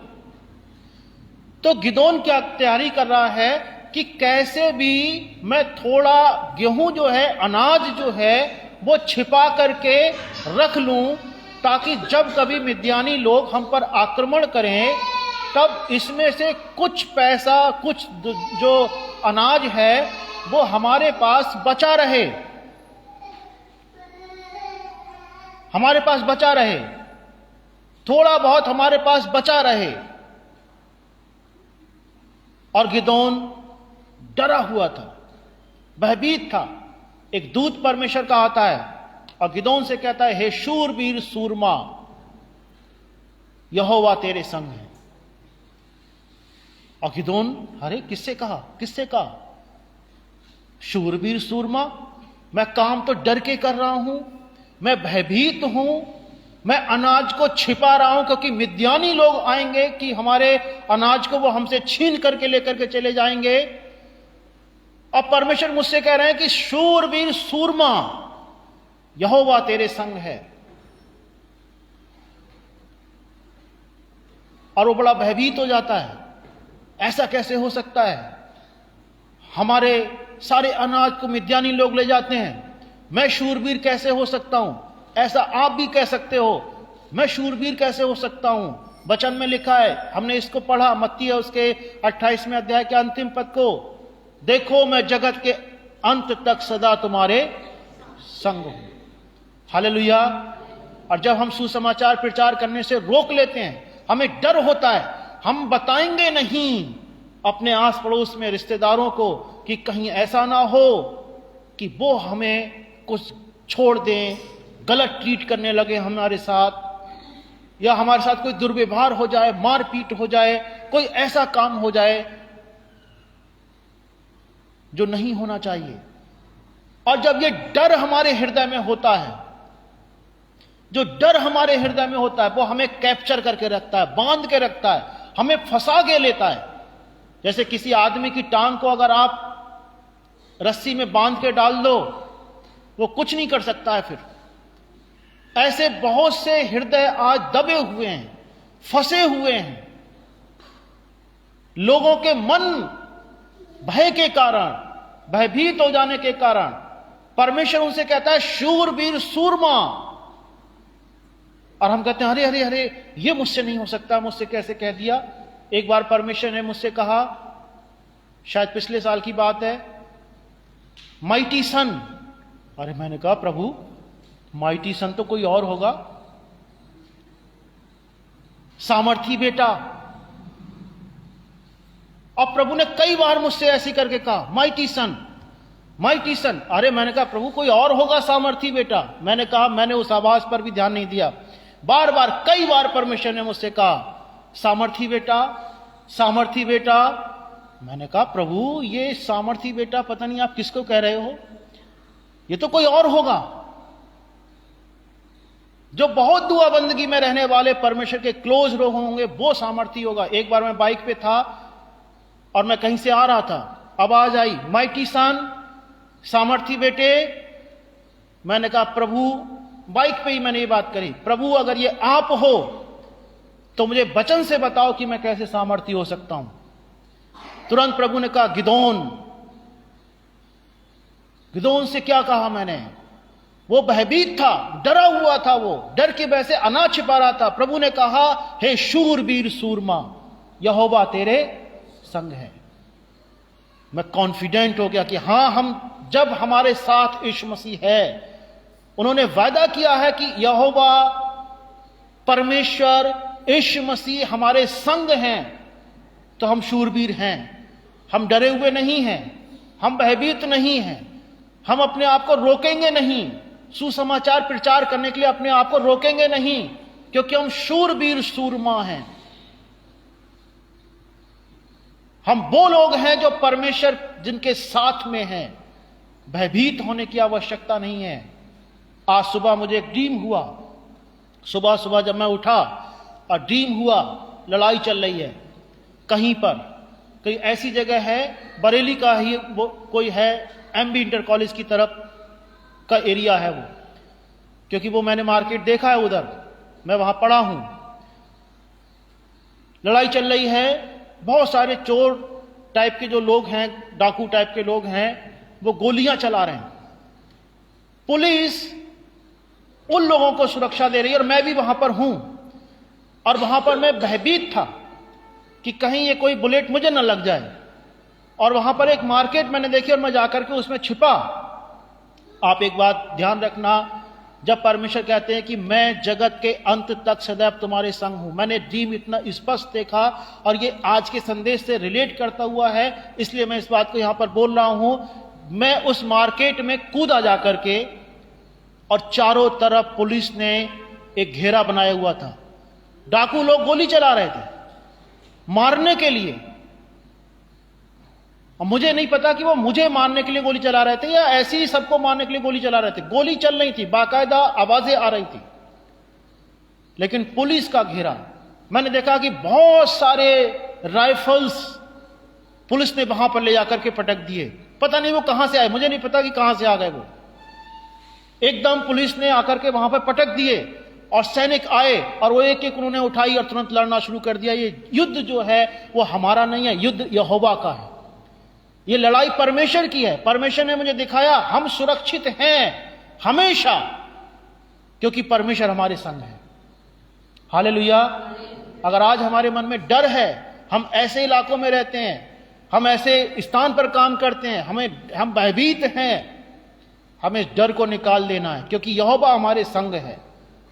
तो गिदोन क्या तैयारी कर रहा है कि कैसे भी मैं थोड़ा गेहूं जो है, अनाज जो है, वो छिपा करके रख लूं, ताकि जब कभी मिद्यानी लोग हम पर आक्रमण करें तब इसमें से कुछ पैसा, कुछ जो अनाज है वो हमारे पास बचा रहे, हमारे पास बचा रहे, थोड़ा बहुत हमारे पास बचा रहे। और गिदोन डरा हुआ था, भयभीत था। एक दूत परमेश्वर का आता है और गिदोन से कहता है, हे शूरवीर सूरमा, यहोवा तेरे संग है। और गिदोन, अरे किससे कहा, किससे कहा? शूरवीर सूरमा, मैं काम तो डर के कर रहा हूं, मैं भयभीत हूं, मैं अनाज को छिपा रहा हूं क्योंकि मिद्यानी लोग आएंगे कि हमारे अनाज को वो हमसे छीन करके लेकर के चले जाएंगे। अब परमेश्वर मुझसे कह रहे हैं कि शूरवीर सूरमा, यहोवा तेरे संग है। और वो बड़ा भयभीत हो जाता है, ऐसा कैसे हो सकता है? हमारे सारे अनाज को मिद्यानी लोग ले जाते हैं, मैं शूरवीर कैसे हो सकता हूं? ऐसा आप भी कह सकते हो, मैं शूरवीर कैसे हो सकता हूं? वचन में लिखा है, हमने इसको पढ़ा, मत्ती है उसके 28वें अध्याय के अंतिम पद को, देखो मैं जगत के अंत तक सदा तुम्हारे संग हूं। हालेलुया। और जब हम सुसमाचार प्रचार करने से रोक लेते हैं, हमें डर होता है, हम बताएंगे नहीं अपने आस पड़ोस में रिश्तेदारों को कि कहीं ऐसा ना हो कि वो हमें कुछ छोड़ दें, गलत ट्रीट करने लगे हमारे साथ, या हमारे साथ कोई दुर्व्यवहार हो जाए, मारपीट हो जाए, कोई ऐसा काम हो जाए जो नहीं होना चाहिए। और जब ये डर हमारे हृदय में होता है, जो डर हमारे हृदय में होता है, वो हमें कैप्चर करके रखता है, बांध के रखता है, हमें फंसा के लेता है। जैसे किसी आदमी की टांग को अगर आप रस्सी में बांध के डाल दो, वो कुछ नहीं कर सकता है। फिर ऐसे बहुत से हृदय आज दबे हुए हैं, फंसे हुए हैं। लोगों के मन भय के कारण, भयभीत हो जाने के कारण परमेश्वर उनसे कहता है शूरवीर सूरमा, और हम कहते हैं अरे अरे अरे, ये मुझसे नहीं हो सकता, मुझसे कैसे कह दिया। एक बार परमेश्वर ने मुझसे कहा, शायद पिछले साल की बात है, माइटी सन। अरे मैंने कहा प्रभु, माइटी सन तो कोई और होगा, सामर्थी बेटा। अब प्रभु ने कई बार मुझसे ऐसी करके कहा, माइटी सन, माइटी सन। अरे मैंने कहा प्रभु, कोई और होगा सामर्थी बेटा। मैंने कहा, मैंने उस आवाज पर भी ध्यान नहीं दिया। बार बार कई बार परमेश्वर ने मुझसे कहा, सामर्थी बेटा, सामर्थी बेटा। मैंने कहा प्रभु, ये सामर्थी बेटा पता नहीं आप किसको कह रहे हो, ये तो कोई और होगा। जो बहुत दुआ बंदगी में रहने वाले परमेश्वर के क्लोज लोग होंगे, वो सामर्थी होगा। एक बार मैं बाइक पे था और मैं कहीं से आ रहा था, आवाज आई, माइटी सन, सामर्थी बेटे। मैंने कहा प्रभु, बाइक पे ही मैंने ये बात करी, प्रभु अगर ये आप हो तो मुझे वचन से बताओ कि मैं कैसे सामर्थी हो सकता हूं। तुरंत प्रभु ने कहा, गिदोन। गिदोन से क्या कहा मैंने? वो भयभीत था, डरा हुआ था, वो डर की वजह से अनाज छिपा रहा था। प्रभु ने कहा, हे शूरवीर सूरमा, यहोवा तेरे संग है। मैं कॉन्फिडेंट हो गया कि हां, हम जब हमारे साथ यीशु मसीह है, उन्होंने वादा किया है कि यहोवा परमेश्वर यीशु मसीह हमारे संग हैं, तो हम शूरवीर हैं, हम डरे हुए नहीं हैं, हम भयभीत नहीं हैं। हम अपने आप को रोकेंगे नहीं, सुसमाचार प्रचार करने के लिए अपने आप को रोकेंगे नहीं, क्योंकि हम शूरवीर सूरमा हैं। हम वो लोग हैं जो परमेश्वर जिनके साथ में हैं। भयभीत होने की आवश्यकता नहीं है। आज सुबह मुझे एक ड्रीम हुआ। सुबह सुबह जब मैं उठा और ड्रीम हुआ, लड़ाई चल रही है कहीं पर, कहीं ऐसी जगह है, बरेली का ही वो कोई है, एमबी इंटर कॉलेज की तरफ का एरिया है वो, क्योंकि वो मैंने मार्केट देखा है उधर, मैं वहां पड़ा हूं। लड़ाई चल रही है, बहुत सारे चोर टाइप के जो लोग हैं, डाकू टाइप के लोग हैं, वो गोलियां चला रहे हैं। पुलिस उन लोगों को सुरक्षा दे रही है और मैं भी वहां पर हूं, और वहां पर मैं भयभीत था कि कहीं ये कोई बुलेट मुझे न लग जाए। और वहां पर एक मार्केट मैंने देखी और मैं जाकर के उसमें छिपा। आप एक बात ध्यान रखना, जब परमेश्वर कहते हैं कि मैं जगत के अंत तक सदैव तुम्हारे संग हूं, मैंने ड्रीम इतना स्पष्ट देखा और ये आज के संदेश से रिलेट करता हुआ है, इसलिए मैं इस बात को यहां पर बोल रहा हूं। मैं उस मार्केट में कूदा जाकर के, और चारों तरफ पुलिस ने एक घेरा बनाया हुआ था। डाकू लोग गोली चला रहे थे मारने के लिए, और मुझे नहीं पता कि वो मुझे मारने के लिए गोली चला रहे थे या ऐसे ही सबको मारने के लिए गोली चला रहे थे। गोली चल रही थी, बाकायदा आवाजें आ रही थी, लेकिन पुलिस का घेरा। मैंने देखा कि बहुत सारे राइफल्स पुलिस ने वहां पर ले जाकर के पटक दिए। पता नहीं वो कहां से आए, मुझे नहीं पता कि कहां से आ गए वो। एकदम पुलिस ने आकर के वहां पर पटक दिए और सैनिक आए और वो एक एक उन्होंने उठाई और तुरंत लड़ना शुरू कर दिया। ये युद्ध जो है वो हमारा नहीं है, युद्ध यहोवा का है। ये लड़ाई परमेश्वर की है। परमेश्वर ने मुझे दिखाया हम सुरक्षित हैं हमेशा, क्योंकि परमेश्वर हमारे संग है। हालेलुया। अगर आज हमारे मन में डर है, हम ऐसे इलाकों में रहते हैं, हम ऐसे स्थान पर काम करते हैं, हम भयभीत हैं, हमें डर को निकाल देना है, क्योंकि यहोवा हमारे संग है,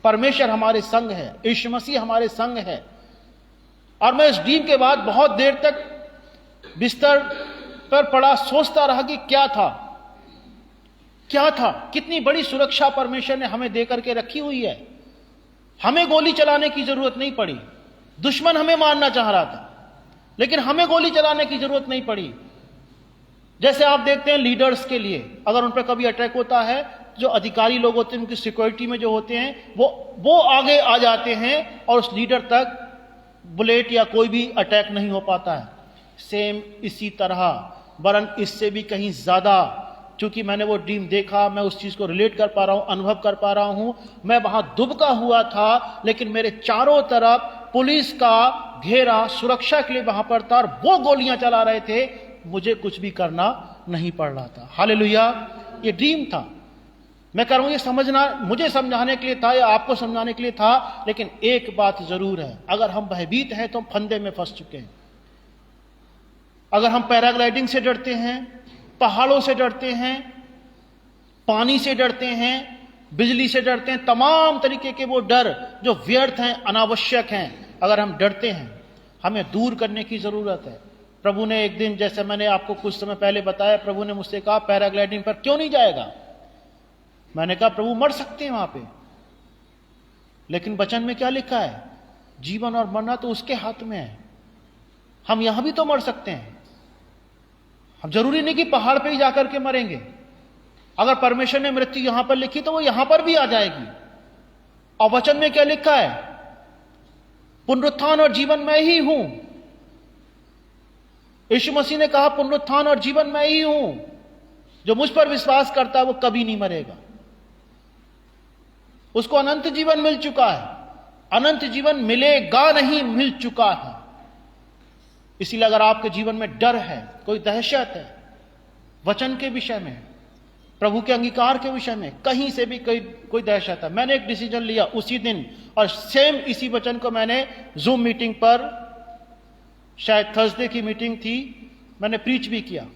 परमेश्वर हमारे संग है, यीशु मसीह हमारे संग है। और मैं इस ड्रीम के बाद बहुत देर तक बिस्तर पर पड़ा सोचता रहा कि क्या था, कितनी बड़ी सुरक्षा परमेश्वर ने हमें देकर के रखी हुई है। हमें गोली चलाने की जरूरत नहीं पड़ी। दुश्मन हमें मारना चाह रहा था, लेकिन हमें गोली चलाने की जरूरत नहीं पड़ी। जैसे आप देखते हैं लीडर्स के लिए, अगर उन पर कभी अटैक होता है, जो अधिकारी लोग होते हैं, उनकी सिक्योरिटी में जो होते हैं, वो आगे आ जाते हैं और उस लीडर तक बुलेट या कोई भी अटैक नहीं हो पाता है। सेम इसी तरह, वरन इससे भी कहीं ज्यादा, क्योंकि मैंने वो ड्रीम देखा, मैं उस चीज को रिलेट कर पा रहा हूं, अनुभव कर पा रहा हूं। मैं वहां दुबका हुआ था, लेकिन मेरे चारों तरफ पुलिस का घेरा सुरक्षा के लिए वहां पर था और वो गोलियां चला रहे थे। मुझे कुछ भी करना नहीं पड़ रहा था। हालेलुया। ये ड्रीम था। मैं कह रहा हूं ये समझना मुझे समझाने के लिए था या आपको समझाने के लिए था, लेकिन एक बात जरूर है, अगर हम भयभीत हैं तो हम फंदे में फंस चुके हैं। अगर हम पैराग्लाइडिंग से डरते हैं, पहाड़ों से डरते हैं, पानी से डरते हैं, बिजली से डरते हैं, तमाम तरीके के वो डर जो व्यर्थ हैं, अनावश्यक हैं, अगर हम डरते हैं, हमें दूर करने की जरूरत है। प्रभु ने एक दिन, जैसे मैंने आपको कुछ समय पहले बताया, प्रभु ने मुझसे कहा पैराग्लाइडिंग पर क्यों नहीं जाएगा। मैंने कहा प्रभु मर सकते हैं वहां पे, लेकिन वचन में क्या लिखा है, जीवन और मरना तो उसके हाथ में है। हम यहां भी तो मर सकते हैं। हम जरूरी नहीं कि पहाड़ पे ही जाकर के मरेंगे। अगर परमेश्वर ने मृत्यु यहां पर लिखी तो वो यहां पर भी आ जाएगी। और वचन में क्या लिखा है, पुनरुत्थान और जीवन मैं ही हूं। यीशु मसीह ने कहा पुनरुत्थान और जीवन मैं ही हूं, जो मुझ पर विश्वास करता है वो कभी नहीं मरेगा। उसको अनंत जीवन मिल चुका है, अनंत जीवन मिलेगा नहीं, मिल चुका है। इसीलिए अगर आपके जीवन में डर है, कोई दहशत है वचन के विषय में, प्रभु के अंगीकार के विषय में, कहीं से भी कोई दहशत है, मैंने एक डिसीजन लिया उसी दिन, और सेम इसी वचन को मैंने जूम मीटिंग पर, शायद थर्सडे की मीटिंग थी, मैंने प्रीच भी किया।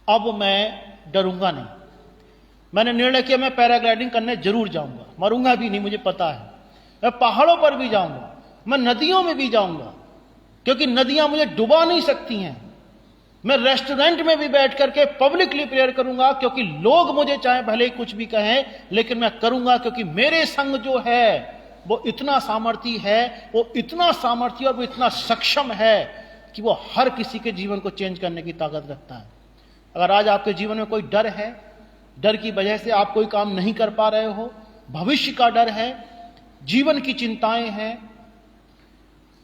अब मैं डरूंगा नहीं। मैंने निर्णय किया मैं पैराग्लाइडिंग करने जरूर जाऊंगा, मरूंगा भी नहीं, मुझे पता है। मैं पहाड़ों पर भी जाऊंगा, मैं नदियों में भी जाऊंगा, क्योंकि नदियां मुझे डुबा नहीं सकती हैं। मैं रेस्टोरेंट में भी बैठ करके पब्लिकली प्रेयर करूंगा, क्योंकि लोग मुझे चाहे भले ही कुछ भी कहें, लेकिन मैं करूंगा क्योंकि मेरे संग जो है वो इतना सामर्थी है, वो इतना सामर्थी और वो इतना सक्षम है कि वो हर किसी के जीवन को चेंज करने की ताकत रखता है। अगर आज आपके जीवन में कोई डर है, डर की वजह से आप कोई काम नहीं कर पा रहे हो, भविष्य का डर है, जीवन की चिंताएं हैं,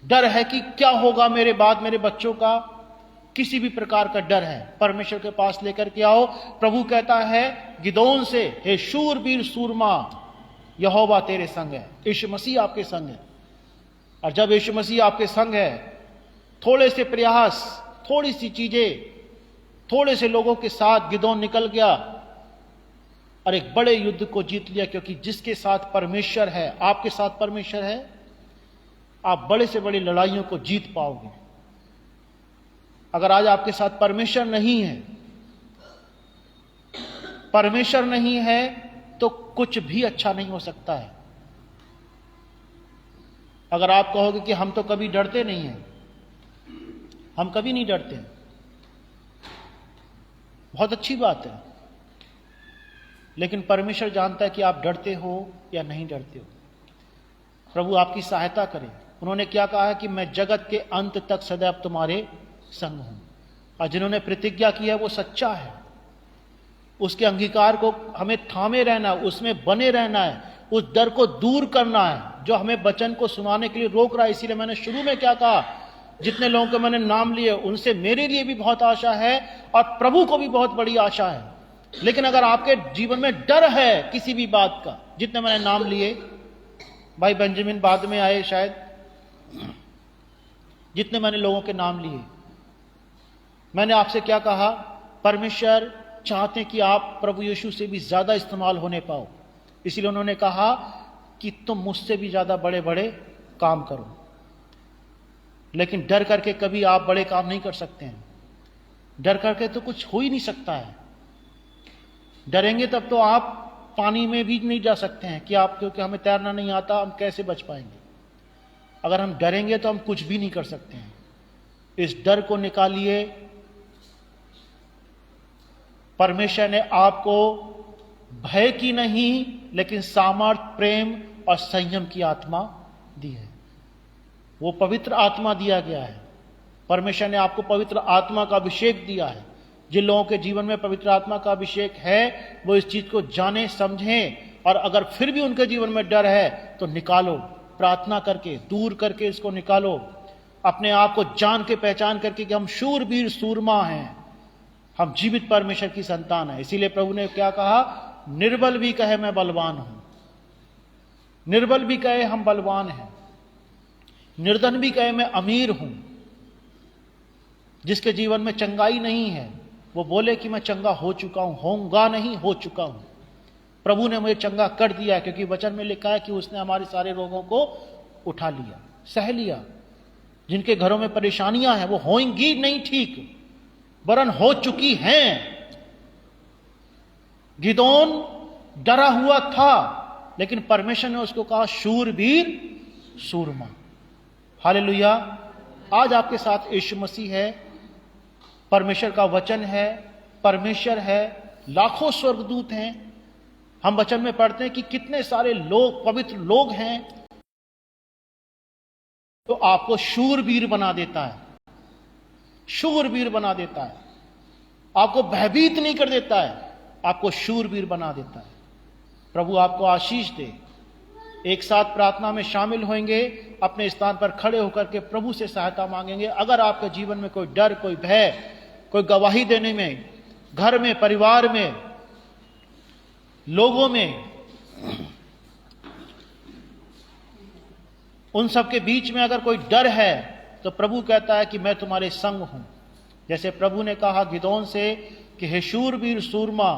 डर है कि क्या होगा मेरे बाद मेरे बच्चों का, किसी भी प्रकार का डर है, परमेश्वर के पास लेकर के आओ। प्रभु कहता है गिदोन से, हे शूरवीर सूरमा, यहोवा तेरे संग है। यीशु मसीह आपके संग है। और जब यीशु मसीह आपके संग है, थोड़े से प्रयास, थोड़ी सी चीजें, थोड़े से लोगों के साथ गिदोन निकल गया और एक बड़े युद्ध को जीत लिया, क्योंकि जिसके साथ परमेश्वर है, आपके साथ परमेश्वर है, आप बड़े से बड़ी लड़ाइयों को जीत पाओगे। अगर आज आपके साथ परमेश्वर नहीं है, परमेश्वर नहीं है, तो कुछ भी अच्छा नहीं हो सकता है। अगर आप कहोगे कि हम तो कभी डरते नहीं हैं, हम कभी नहीं डरते, बहुत अच्छी बात है, लेकिन परमेश्वर जानता है कि आप डरते हो या नहीं डरते हो। प्रभु आपकी सहायता करे। उन्होंने क्या कहा है कि मैं जगत के अंत तक सदैव तुम्हारे संग हूं। और जिन्होंने प्रतिज्ञा की है वो सच्चा है, उसके अंगीकार को हमें थामे रहना है, उसमें बने रहना है, उस डर को दूर करना है जो हमें वचन को सुनाने के लिए रोक रहा है। इसीलिए मैंने शुरू में क्या कहा, जितने लोगों के मैंने नाम लिए उनसे मेरे लिए भी बहुत आशा है और प्रभु को भी बहुत बड़ी आशा है। लेकिन अगर आपके जीवन में डर है किसी भी बात का, जितने मैंने नाम लिए, भाई बेंजामिन बाद में आए शायद, जितने मैंने लोगों के नाम लिए, मैंने आपसे क्या कहा, परमेश्वर चाहते हैं कि आप प्रभु यीशु से भी ज्यादा इस्तेमाल होने पाओ। इसलिए उन्होंने कहा कि तुम मुझसे भी ज्यादा बड़े बड़े काम करो। लेकिन डर करके कभी आप बड़े काम नहीं कर सकते हैं। डर करके तो कुछ हो ही नहीं सकता है। डरेंगे तब तो आप पानी में भी नहीं जा सकते हैं कि आप, क्योंकि हमें तैरना नहीं आता, हम कैसे बच पाएंगे। अगर हम डरेंगे तो हम कुछ भी नहीं कर सकते हैं। इस डर को निकालिए। परमेश्वर ने आपको भय की नहीं, लेकिन सामर्थ, प्रेम और संयम की आत्मा दी है। वो पवित्र आत्मा दिया गया है। परमेश्वर ने आपको पवित्र आत्मा का अभिषेक दिया है। जिन लोगों के जीवन में पवित्र आत्मा का अभिषेक है, वो इस चीज को जाने, समझें। और अगर फिर भी उनके जीवन में डर है तो निकालो, प्रार्थना करके, दूर करके इसको निकालो। अपने आप को जान के, पहचान करके कि हम शूरवीर सूरमा हैं, हम जीवित परमेश्वर की संतान है। इसीलिए प्रभु ने क्या कहा, निर्बल भी कहे मैं बलवान हूं, निर्बल भी कहे हम बलवान हैं, निर्धन भी कहे मैं अमीर हूं। जिसके जीवन में चंगाई नहीं है वो बोले कि मैं चंगा हो चुका हूं, होऊंगा नहीं, हो चुका हूं। प्रभु ने मुझे चंगा कर दिया, क्योंकि वचन में लिखा है कि उसने हमारे सारे रोगों को उठा लिया, सह लिया। जिनके घरों में परेशानियां हैं वो होंगी नहीं ठीक, वरन हो चुकी हैं। गिदोन डरा हुआ था, लेकिन परमेश्वर ने उसको कहा शूरवीर सूरमा। हालेलुया। आज आपके साथ यीशु मसीह है, परमेश्वर का वचन है, परमेश्वर है, लाखों स्वर्गदूत हैं। हम वचन में पढ़ते हैं कि कितने सारे लोग, पवित्र लोग हैं। तो आपको शूरवीर बना देता है, शूरवीर बना देता है। आपको भयभीत नहीं कर देता है, आपको शूरवीर बना देता है। प्रभु आपको आशीष दे। एक साथ प्रार्थना में शामिल होंगे, अपने स्थान पर खड़े होकर के प्रभु से सहायता मांगेंगे। अगर आपके जीवन में कोई डर, कोई भय, कोई गवाही देने में, घर में, परिवार में, लोगों में, उन सब के बीच में अगर कोई डर है, तो प्रभु कहता है कि मैं तुम्हारे संग हूं। जैसे प्रभु ने कहा गिदोन से कि हे शूरवीर सूरमा,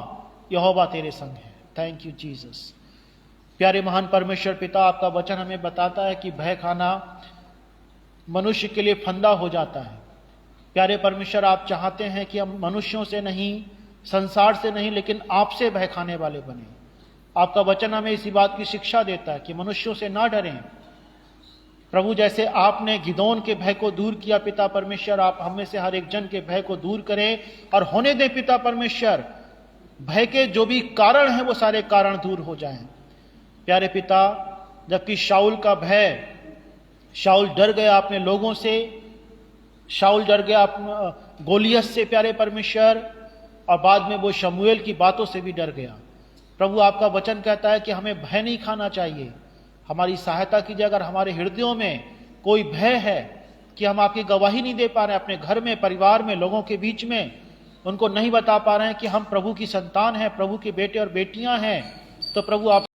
यहोवा तेरे संग है। Thank you Jesus. प्यारे महान परमेश्वर पिता, आपका वचन हमें बताता है कि भय खाना मनुष्य के लिए फंदा हो जाता है। प्यारे परमेश्वर, आप चाहते हैं कि हम मनुष्यों से नहीं, संसार से नहीं, लेकिन आपसे भय खाने वाले बने। आपका वचन हमें इसी बात की शिक्षा देता है कि मनुष्यों से ना डरें, प्रभु जैसे आपने गिदोन के भय को दूर किया पिता परमेश्वर, आप हम में से हर एक जन के भय को दूर करें और होने दें पिता परमेश्वर, भय के जो भी कारण हैं वो सारे कारण दूर हो जाएं। प्यारे पिता, जबकि शाऊल का भय, शाऊल डर गया अपने लोगों से, शाऊल डर गया गोलियत से प्यारे परमेश्वर, और बाद में वो शमूएल की बातों से भी डर गया। प्रभु आपका वचन कहता है कि हमें भय नहीं खाना चाहिए। हमारी सहायता कीजिए अगर हमारे हृदयों में कोई भय है कि हम आपकी गवाही नहीं दे पा रहे हैं, अपने घर में, परिवार में, लोगों के बीच में उनको नहीं बता पा रहे हैं कि हम प्रभु की संतान हैं, प्रभु के बेटे और बेटियां हैं, तो प्रभु आप